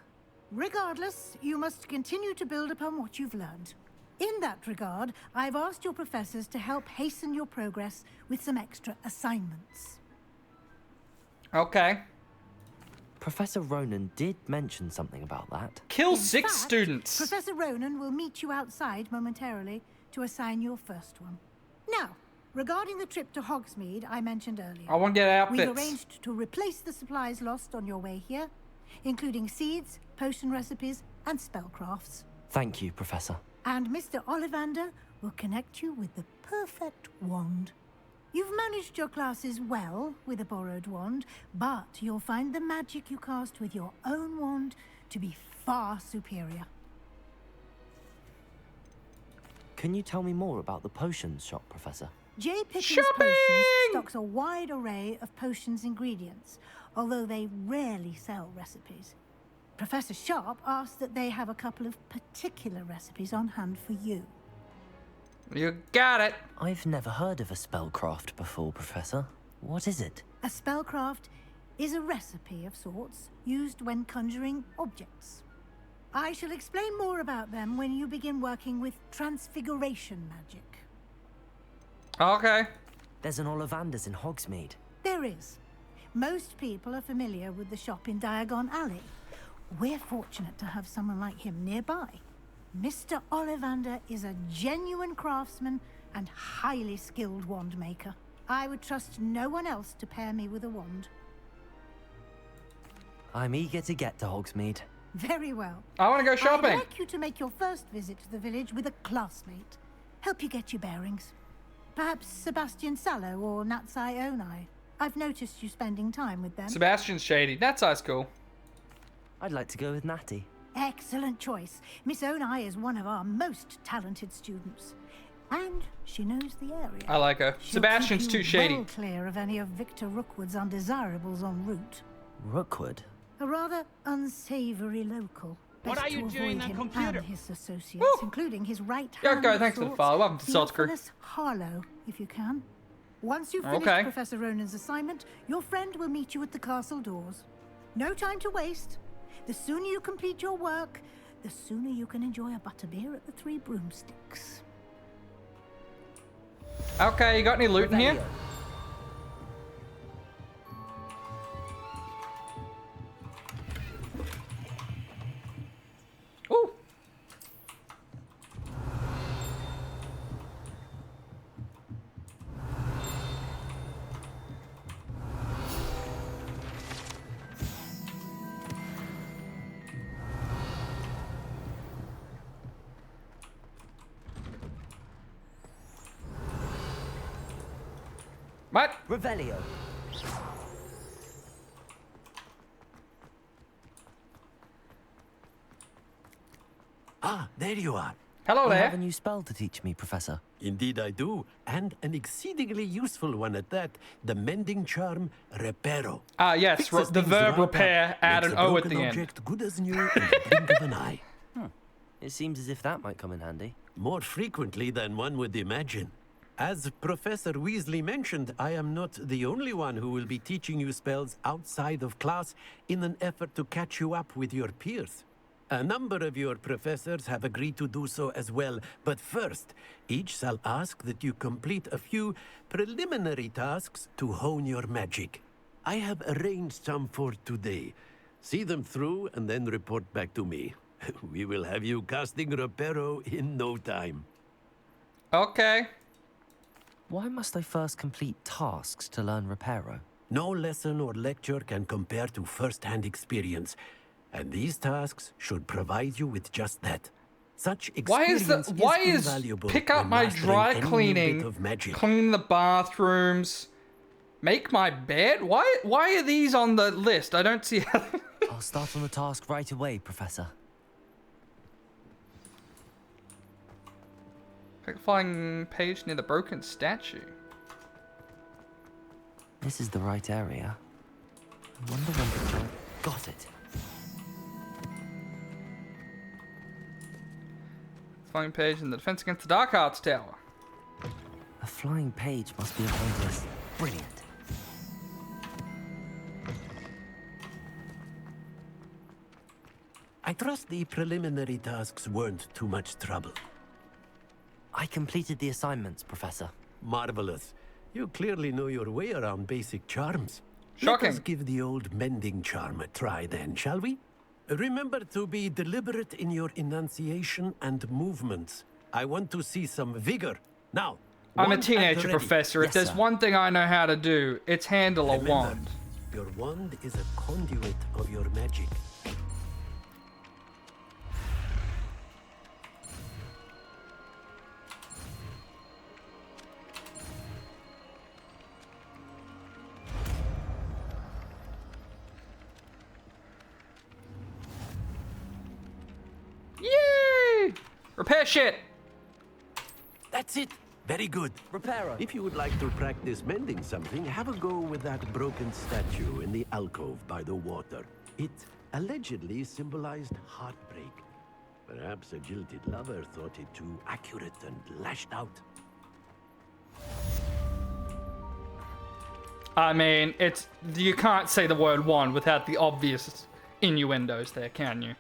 Regardless, you must continue to build upon what you've learned. In that regard, I've asked your professors to help hasten your progress with some extra assignments. Okay. Professor Ronan did mention something about that. Kill In 6 fact, students. Professor Ronan will meet you outside momentarily to assign your first one. Now, regarding the trip to Hogsmeade I mentioned earlier. I want to get outfits. We've arranged to replace the supplies lost on your way here, including seeds, potion recipes, and spellcrafts. Thank you, Professor. And Mr. Ollivander will connect you with the perfect wand. You've managed your classes well with a borrowed wand, but you'll find the magic you cast with your own wand to be far superior. Can you tell me more about the potions shop, Professor? J. Pickens Potions stocks a wide array of potions ingredients, although they rarely sell recipes. Professor Sharp asked that they have a couple of particular recipes on hand for you. You got it. I've never heard of a spellcraft before, Professor. What is it? A spellcraft is a recipe of sorts used when conjuring objects. I shall explain more about them when you begin working with transfiguration magic. Okay. There's an Ollivander's in Hogsmeade. There is. Most people are familiar with the shop in Diagon Alley. We're fortunate to have someone like him nearby. Mr. Ollivander is a genuine craftsman and highly skilled wand maker. I would trust no one else to pair me with a wand. I'm eager to get to Hogsmeade. Very well. I want to go shopping. I'd like you to make your first visit to the village with a classmate. Help you get your bearings. Perhaps Sebastian Sallow or Natsai Onai. I've noticed you spending time with them. Sebastian's shady. That side's cool. I'd like to go with Natty. Excellent choice. Miss Onai is one of our most talented students. And she knows the area. I like her. She'll Sebastian's keep too you shady. well clear of any of Victor Rookwood's undesirables en route. Rookwood? A rather unsavory local. What Best are you to doing avoid on him computer? and his associates, including his right hand. Okay, thanks for the follow. Welcome to Salt Crew. Theophilus Harlow, if you can. Once you've finished Okay. Professor Ronan's assignment, your friend will meet you at the castle doors. No time to waste. The sooner you complete your work, the sooner you can enjoy a butterbeer at the Three Broomsticks. Okay, you got any loot in here? What? Revelio. Ah, there you are. Hello You there. have a new spell to teach me, Professor. Indeed I do, and an exceedingly useful one at that. The mending charm, Reparo. Ah, yes, Fixes the things verb right repair, up, add makes an a O at broken the end. object good as new in the blink of an eye. It seems as if that might come in handy. More frequently than one would imagine. As Professor Weasley mentioned, I am not the only one who will be teaching you spells outside of class in an effort to catch you up with your peers. A number of your professors have agreed to do so as well, but first, each shall ask that you complete a few preliminary tasks to hone your magic. I have arranged some for today. See them through and then report back to me. We will have you casting Reparo in no time. Okay. Why must I first complete tasks to learn Reparo? No lesson or lecture can compare to first-hand experience, and these tasks should provide you with just that. Such experience Why is is invaluable pick up when my mastering dry any new cleaning, bit of magic. clean the bathrooms, make my bed? Why are these on the list? I don't see how. I'll start on the task right away, Professor. Click flying page near the broken statue. This is the right area. I wonder when the job got it. Flying page in the defense against the Dark Arts Tower. A flying page must be a pointless. Brilliant. I trust the preliminary tasks weren't too much trouble. I completed the assignments, Professor. Marvelous. You clearly know your way around basic charms. Shocking. Let us give the old mending charm a try then, shall we? Remember to be deliberate in your enunciation and movements. I want to see some vigor. Now, I'm a wand at the teenager, ready. Professor. If there's one thing I know how to do, it's handle a Remember, wand. your wand is a conduit of your magic. Yay! Repair shit! That's it. Very good. Reparo. If you would like to practice mending something, have a go with that broken statue in the alcove by the water. It allegedly symbolized heartbreak. Perhaps a jilted lover thought it too accurate and lashed out. I mean, it's you can't say the word wand without the obvious innuendos there, can you?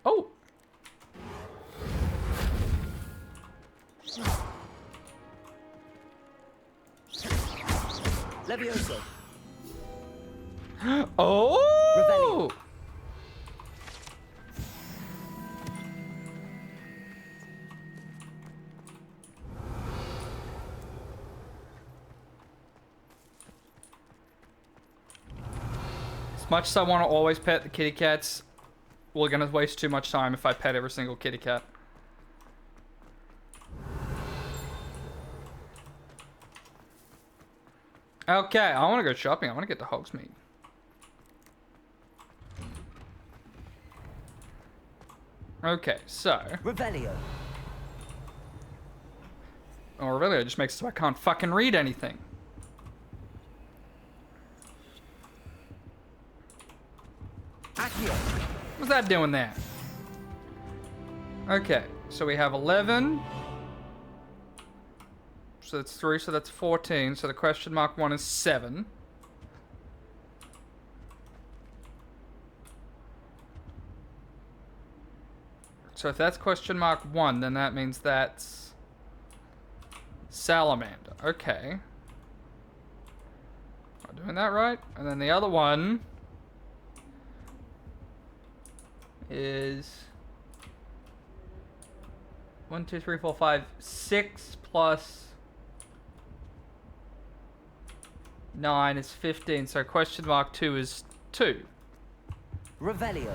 Oh. Levioso. Oh. As much as I want to always pet the kitty cats, we're gonna waste too much time if I pet every single kitty cat. Okay, I want to go shopping. I want to get to Hogsmeade. Okay, so... Revelio. Oh, Revelio just makes it so I can't fucking read anything. Accio. What's that doing there? Okay, so we have 11. So that's 3, so that's 14. So the question mark 1 is 7. So if that's question mark 1, then that means that's salamander. Okay. Am I doing that right? And then the other one is 1, 2, 3, 4, 5, 6 plus 9 is 15. So question mark 2 is 2. Revelio.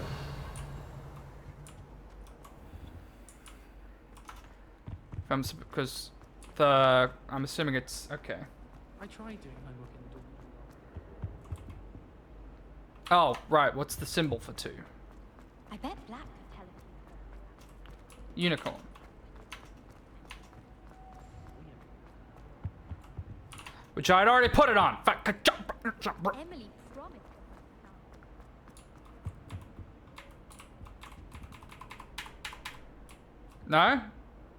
Because I'm assuming it's okay. I tried doing homework in the dorm. Oh, right. What's the symbol for 2? I bet Black could tell it. Unicorn. Which I'd already put it on. Emily promised. No?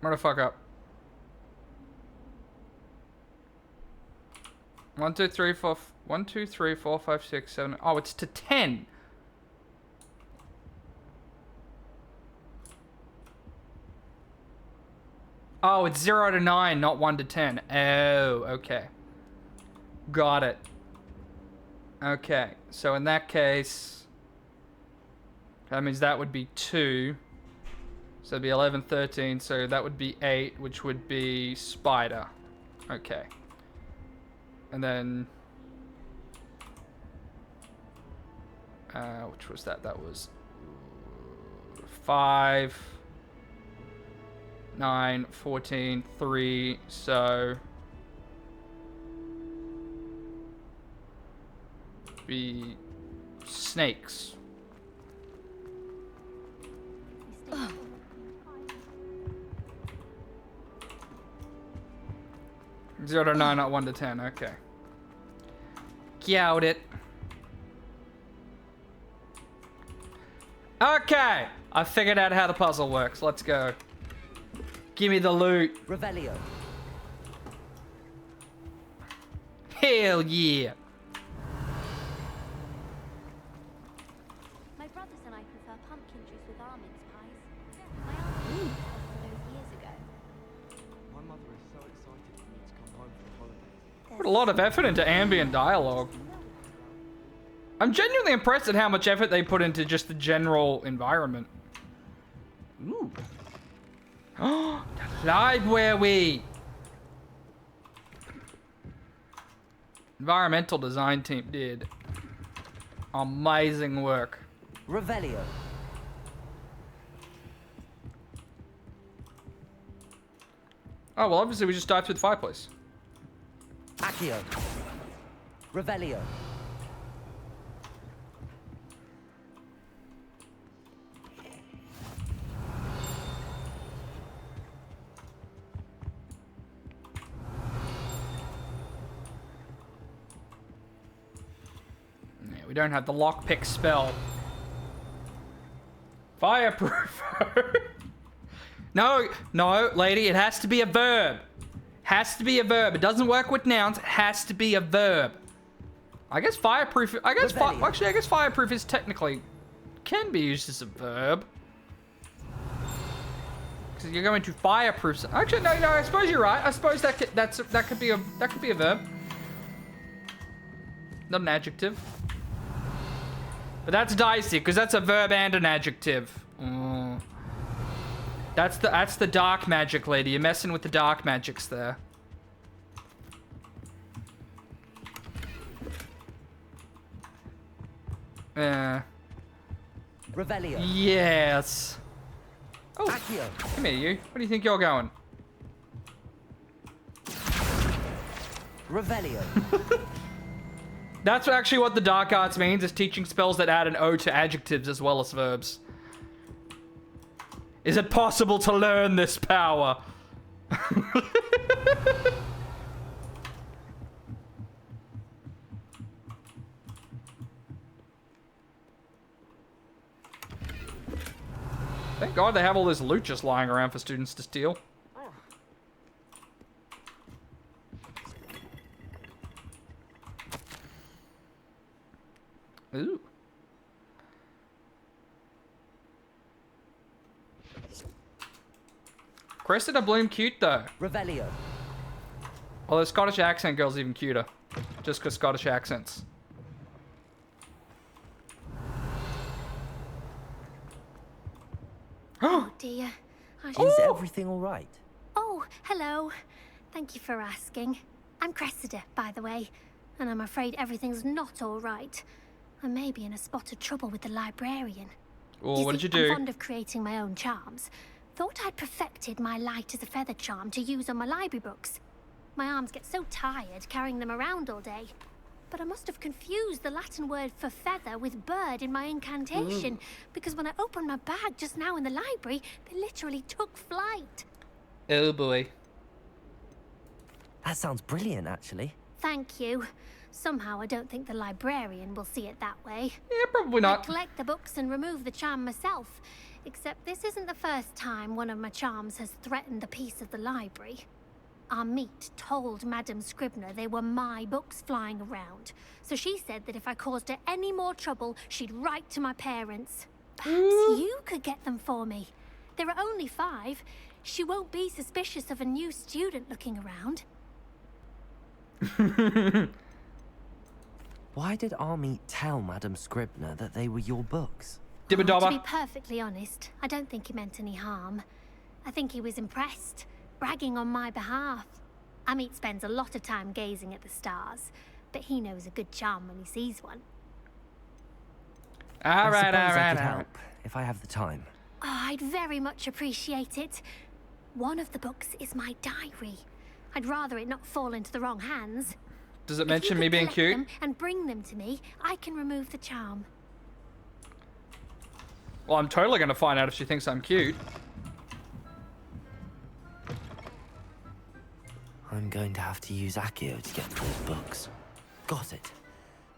Motherfucker. 1, 2, 3, 4. 1, 2, 3, 4, 5, 6, 7. Oh, it's to 10. Oh, it's 0 to 9, not 1 to 10. Oh, okay. Got it. Okay, so in that case, that means that would be 2. So it'd be 11, 13, so that would be 8, which would be spider. Okay. And then... which was that? That was 5, 9, 14, 3, so... be snakes. Ugh. 0 to 9, not 1 to 10. Okay. Got it. Okay. I figured out how the puzzle works. Let's go. Give me the loot. Revelio. Hell yeah. My brothers and I prefer pumpkin juice with almonds pies. My aunt made those years ago. My mother is so excited for me to come home for holidays. Put a lot of effort into ambient dialogue. I'm genuinely impressed at how much effort they put into just the general environment. Ooh. Oh, the library. Environmental design team did amazing work. Revelio. Oh, well, obviously we just dive through the fireplace. Accio. Revelio. Yeah, we don't have the lockpick spell. Fireproof. No, no, lady, it has to be a verb. Has to be a verb. It doesn't work with nouns. It has to be a verb. I guess fireproof. I guess actually, I guess fireproof is technically can be used as a verb. Because you're going to fireproof. Actually, no. I suppose you're right. I suppose that could be a verb. Not an adjective. But that's dicey because that's a verb and an adjective. Mm. That's the dark magic, lady. You're messing with the dark magics there. Revelio. Yes. Oh, Accio. come here, you. Where do you think you're going? Revelio. That's actually what the dark arts means, is teaching spells that add an O to adjectives as well as verbs. Is it possible to learn this power? Thank God they have all this loot just lying around for students to steal. Ooh. Cressida Bloom cute though. Revelio. Although the Scottish accent girl's even cuter. Just because Scottish accents. Oh dear. Is everything all right? Oh, hello. Thank you for asking. I'm Cressida, by the way. And I'm afraid everything's not all right. I may be in a spot of trouble with the librarian. Oh, what did you do? I'm fond of creating my own charms. Thought I'd perfected my light as a feather charm to use on my library books. My arms get so tired carrying them around all day. But I must have confused the Latin word for feather with bird in my incantation, because when I opened my bag just now in the library, they literally took flight. Oh boy. That sounds brilliant, actually. Thank you. Somehow I don't think the librarian will see it that way. Yeah, probably not. I collect the books and remove the charm myself, except this isn't the first time one of my charms has threatened the peace of the library. Our meet told Madame Scribner they were my books flying around, so she said that if I caused her any more trouble, she'd write to my parents. Perhaps you could get them for me. There are only 5. She won't be suspicious of a new student looking around. Why did Army tell Madame Scribner that they were your books? To be perfectly honest, I don't think he meant any harm. I think he was impressed, bragging on my behalf. Amit spends a lot of time gazing at the stars, but he knows a good charm when he sees one. I suppose I could help if I have the time. Oh, I'd very much appreciate it. One of the books is my diary. I'd rather it not fall into the wrong hands. Does it mention me being cute? Them and bring them to me, I can remove the charm. Well, I'm totally gonna find out if she thinks I'm cute. I'm going to have to use Accio to get those books. Got it.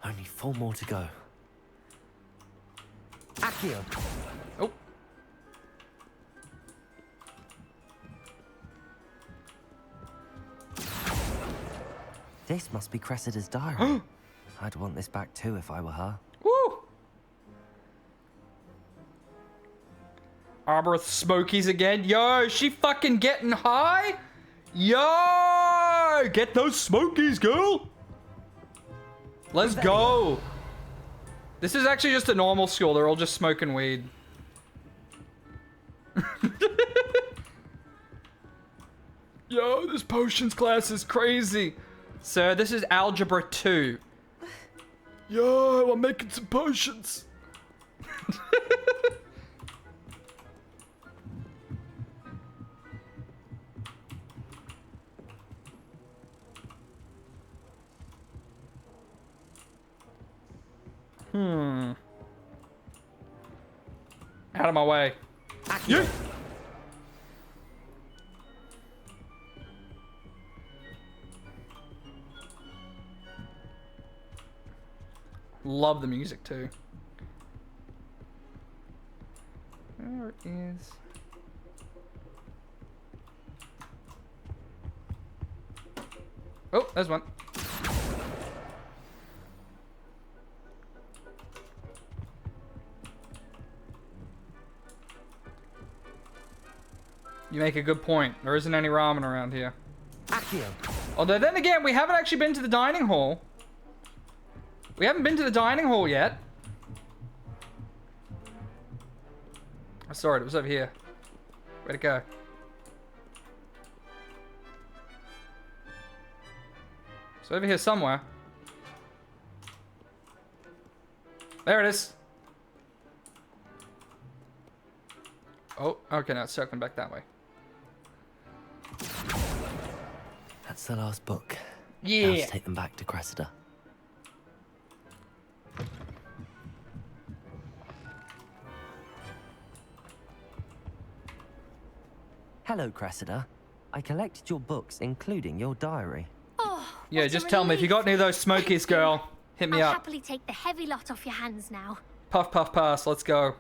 Only 4 more to go. Accio! Oh. This must be Cressida's diary. I'd want this back too if I were her. Woo! Arboreth Smokies again. Yo, she fucking getting high? Yo! Get those Smokies, girl! Let's go! This is actually just a normal school. They're all just smoking weed. Yo, this potions class is crazy. Sir, this is Algebra 2. Yo, I'm making some potions. Out of my way. Yeah. Love the music too. Where is... Oh, there's one. You make a good point. There isn't any ramen around here. Accio. Although then again, we haven't actually been to the dining hall. We haven't been to the dining hall yet. I saw it. It was over here. Where'd it go? It's over here somewhere. There it is. Oh, okay, now it's circling back that way. That's the last book. Yeah. Now let's take them back to Cressida. Hello, Cressida. I collected your books, including your diary. Oh, yeah, just tell me if you got any of those Smokies, girl. Hit me I'll up. happily take the heavy lot off your hands now. Puff, puff, pass. Let's go.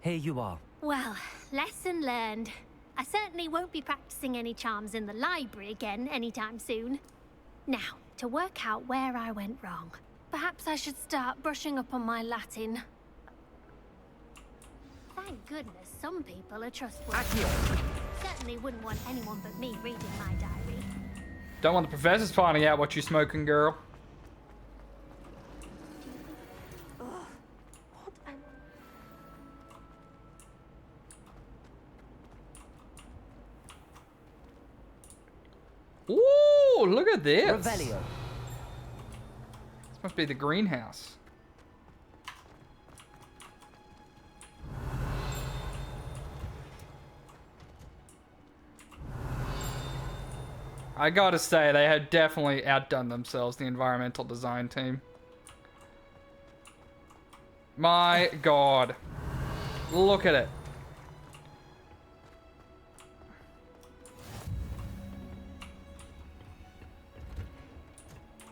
Here you are. Well, lesson learned. I certainly won't be practicing any charms in the library again anytime soon. Now, to work out where I went wrong. Perhaps I should start brushing up on my Latin. Thank goodness some people are trustworthy. Certainly wouldn't want anyone but me reading my diary. Don't want the professors finding out what you're smoking, girl. Ooh, look at this. Revelio. This must be the greenhouse. I gotta say, they had definitely outdone themselves, the environmental design team. My god. Look at it.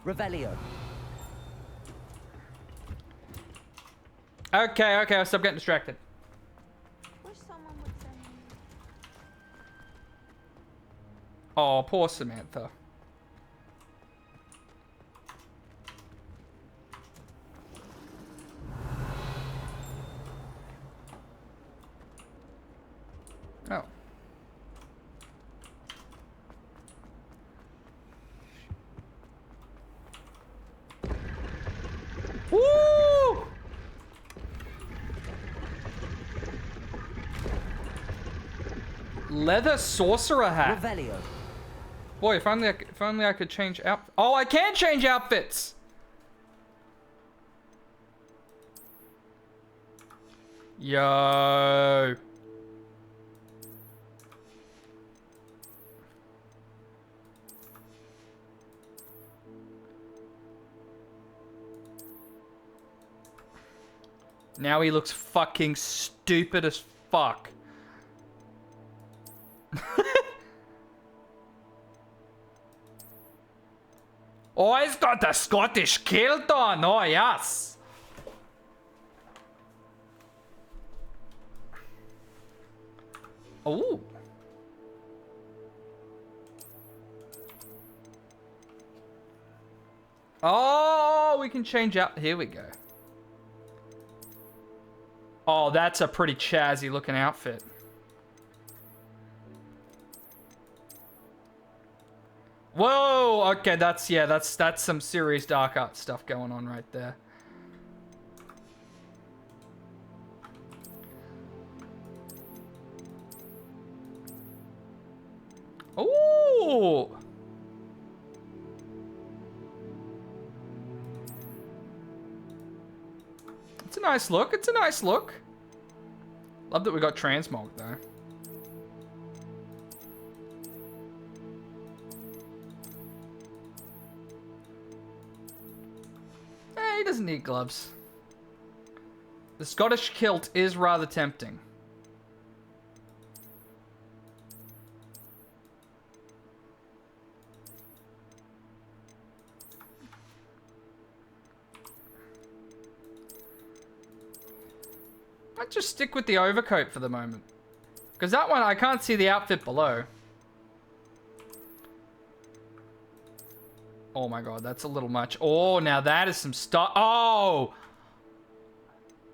Revelio. Okay, I'll stop getting distracted. Oh, poor Samantha. Oh. Woo! Leather sorcerer hat. Revelio. Boy, if only I could change outfits. Oh, I can change outfits. Yo. Now he looks fucking stupid as fuck. Oh, he's got the Scottish kilt on. Oh, yes. Oh. Oh, we can change out. Here we go. Oh, that's a pretty Chazzy looking outfit. Whoa, okay, that's some serious dark art stuff going on right there. Ooh. It's a nice look, it's a nice look. Love that we got transmog though. He doesn't need gloves. The Scottish kilt is rather tempting. I'd just stick with the overcoat for the moment. Because that one, I can't see the outfit below. Oh my god, that's a little much. Oh, now that is some stuff. Oh!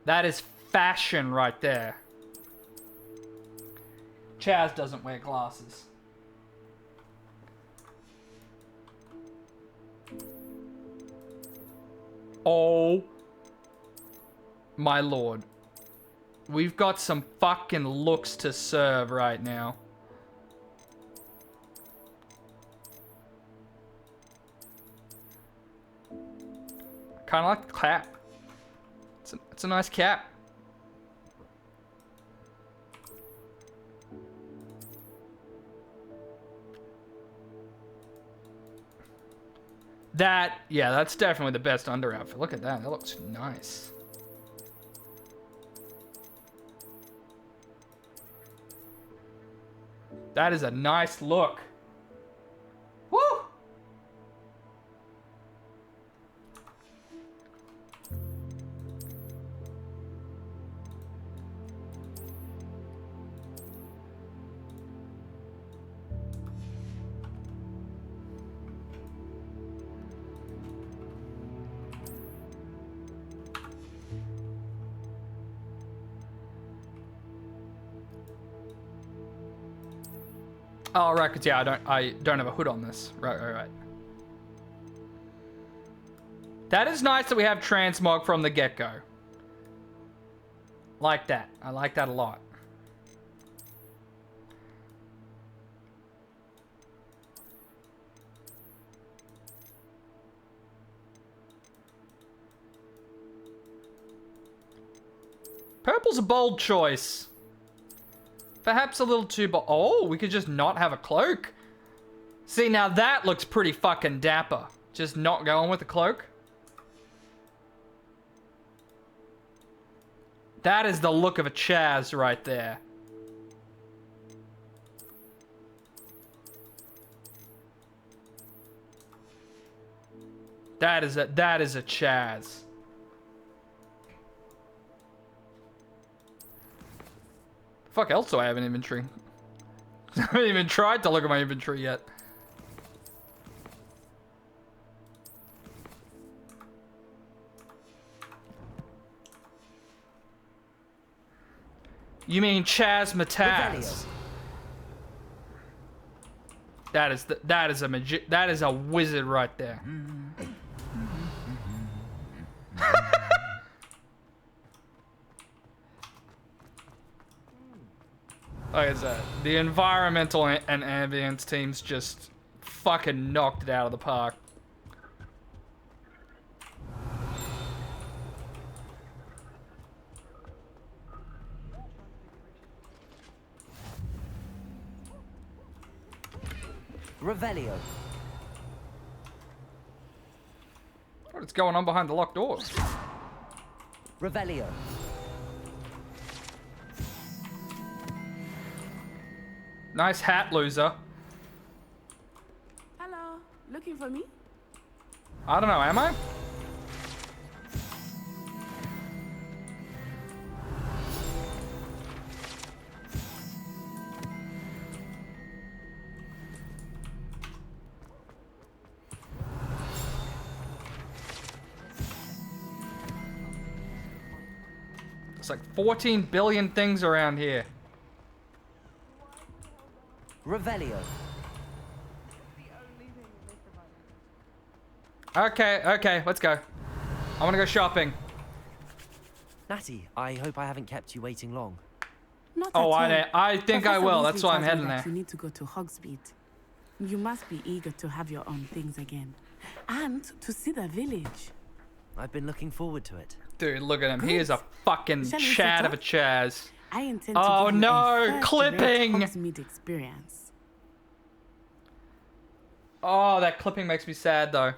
That is fashion right there. Chazz doesn't wear glasses. Oh my lord. We've got some fucking looks to serve right now. Kind of like the cap. It's a nice cap. Yeah, that's definitely the best under outfit. Look at that. That looks nice. That is a nice look. Woo! Oh, right, because yeah, I don't have a hood on this. Right. That is nice that we have transmog from the get-go. Like that. I like that a lot. Purple's a bold choice. Perhaps a little too bold. Oh, we could just not have a cloak. See, now that looks pretty fucking dapper. Just not going with the cloak. That is the look of a Chazz right there. That is a Chazz. Fuck else do I have in inventory? I haven't even tried to look at my inventory yet. You mean Chazz Matazz? That is a wizard right there. Like I said, the environmental and ambience teams just fucking knocked it out of the park. Revelio. What's going on behind the locked doors? Revelio. Nice hat, loser. Hello, looking for me? I don't know, am I? It's like 14 billion things around here. Revelio. Okay, let's go. I want to go shopping. Natty, I hope I haven't kept you waiting long. Not Oh, at all. I think I Professor will. Weasley That's why I'm tells me heading that there. You need to go to Hogsmeade. You must be eager to have your own things again. And to see the village. I've been looking forward to it. Dude, look at him. He is a fucking Shall we chat set of a Chazz. I intend Oh to give you no, a first-rate clipping! Hogsmeade experience. Oh, that clipping makes me sad though.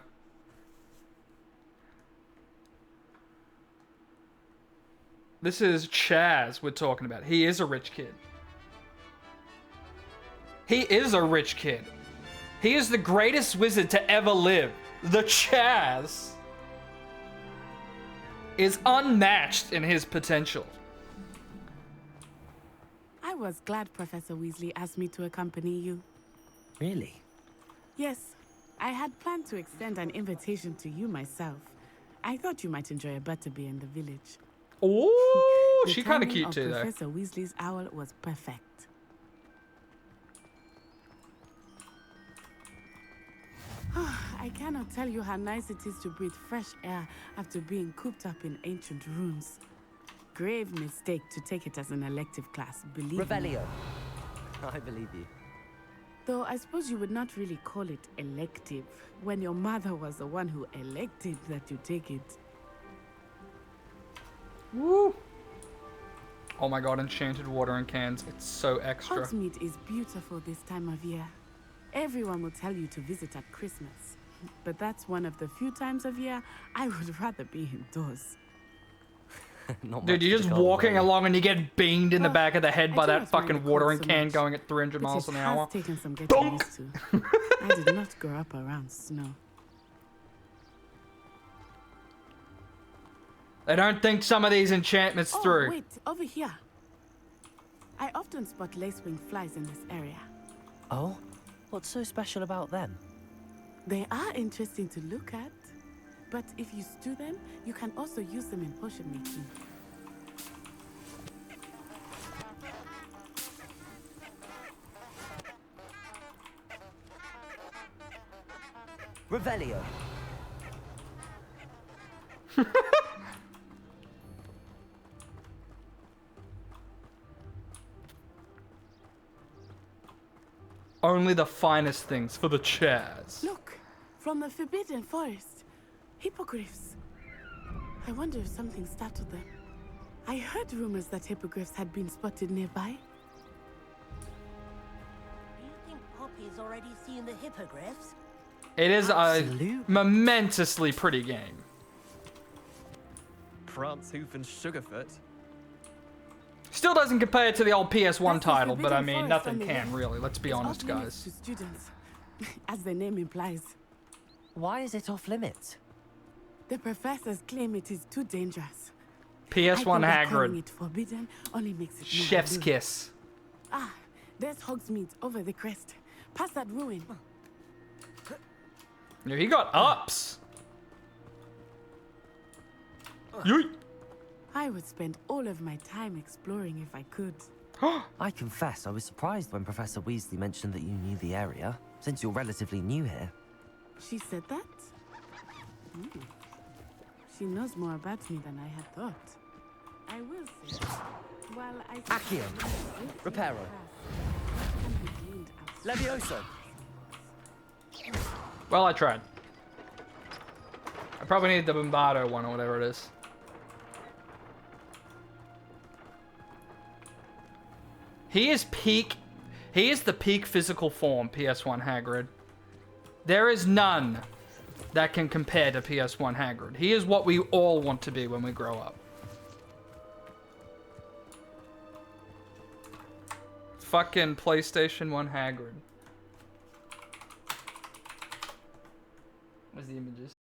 This is Chazz we're talking about. He is a rich kid. He is a rich kid. He is the greatest wizard to ever live. The Chazz is unmatched in his potential. I was glad Professor Weasley asked me to accompany you. Really? Yes, I had planned to extend an invitation to you myself. I thought you might enjoy a butterbeer in the village. Oh, The she kind of timing cute of too, though. Professor Weasley's owl was perfect. I cannot tell you how nice it is to breathe fresh air after being cooped up in ancient rooms. Grave mistake to take it as an elective class, believe me. Revelio. I believe you. Though I suppose you would not really call it elective when your mother was the one who elected that you take it. Woo! Oh my god, enchanted water in cans. It's so extra. Hogsmeade is beautiful this time of year. Everyone will tell you to visit at Christmas. But that's one of the few times of year I would rather be indoors. Dude, you're just walking along and you get beamed in the back of the head by that fucking watering can going at 300 miles an hour. It has taken some getting used to. I did not grow up around snow. They don't think some of these enchantments Oh, through. wait, over here. I often spot lacewing flies in this area. Oh? What's so special about them? They are interesting to look at. But if you stew them, you can also use them in potion making. Revelio. Only the finest things for the Chazz. Look, from the Forbidden Forest. Hippogriffs. I wonder if something startled them. I heard rumors that hippogriffs had been spotted nearby. Do you think Poppy's Has already seen the hippogriffs? It is a momentously pretty game. Prance, Hoof, and Sugarfoot. Still doesn't compare to the old PS1 title, but I Forbidden mean, Forest nothing on the can left. really. Let's be It's honest, off limits guys. to students, as the name implies. Why is it off limits? The professors claim it is too dangerous. PS1 I think that calling Hagrid. it forbidden only makes it more Chef's allure. kiss. Ah, there's Hogsmeade over the crest. Past that ruin. Yeah, he got ups. Yeet. I would spend all of my time exploring if I could. I confess, I was surprised when Professor Weasley mentioned that you knew the area, since you're relatively new here. She said that? Hmm. She knows more about me than I had thought. I will say, while I... Accio. Reparo. Levioso. Well, I tried. I probably need the Bombardo one or whatever it is. He is the peak physical form, PS1 Hagrid. There is none that can compare to PS1 Hagrid. He is what we all want to be when we grow up. Fucking PlayStation 1 Hagrid. Where's the images?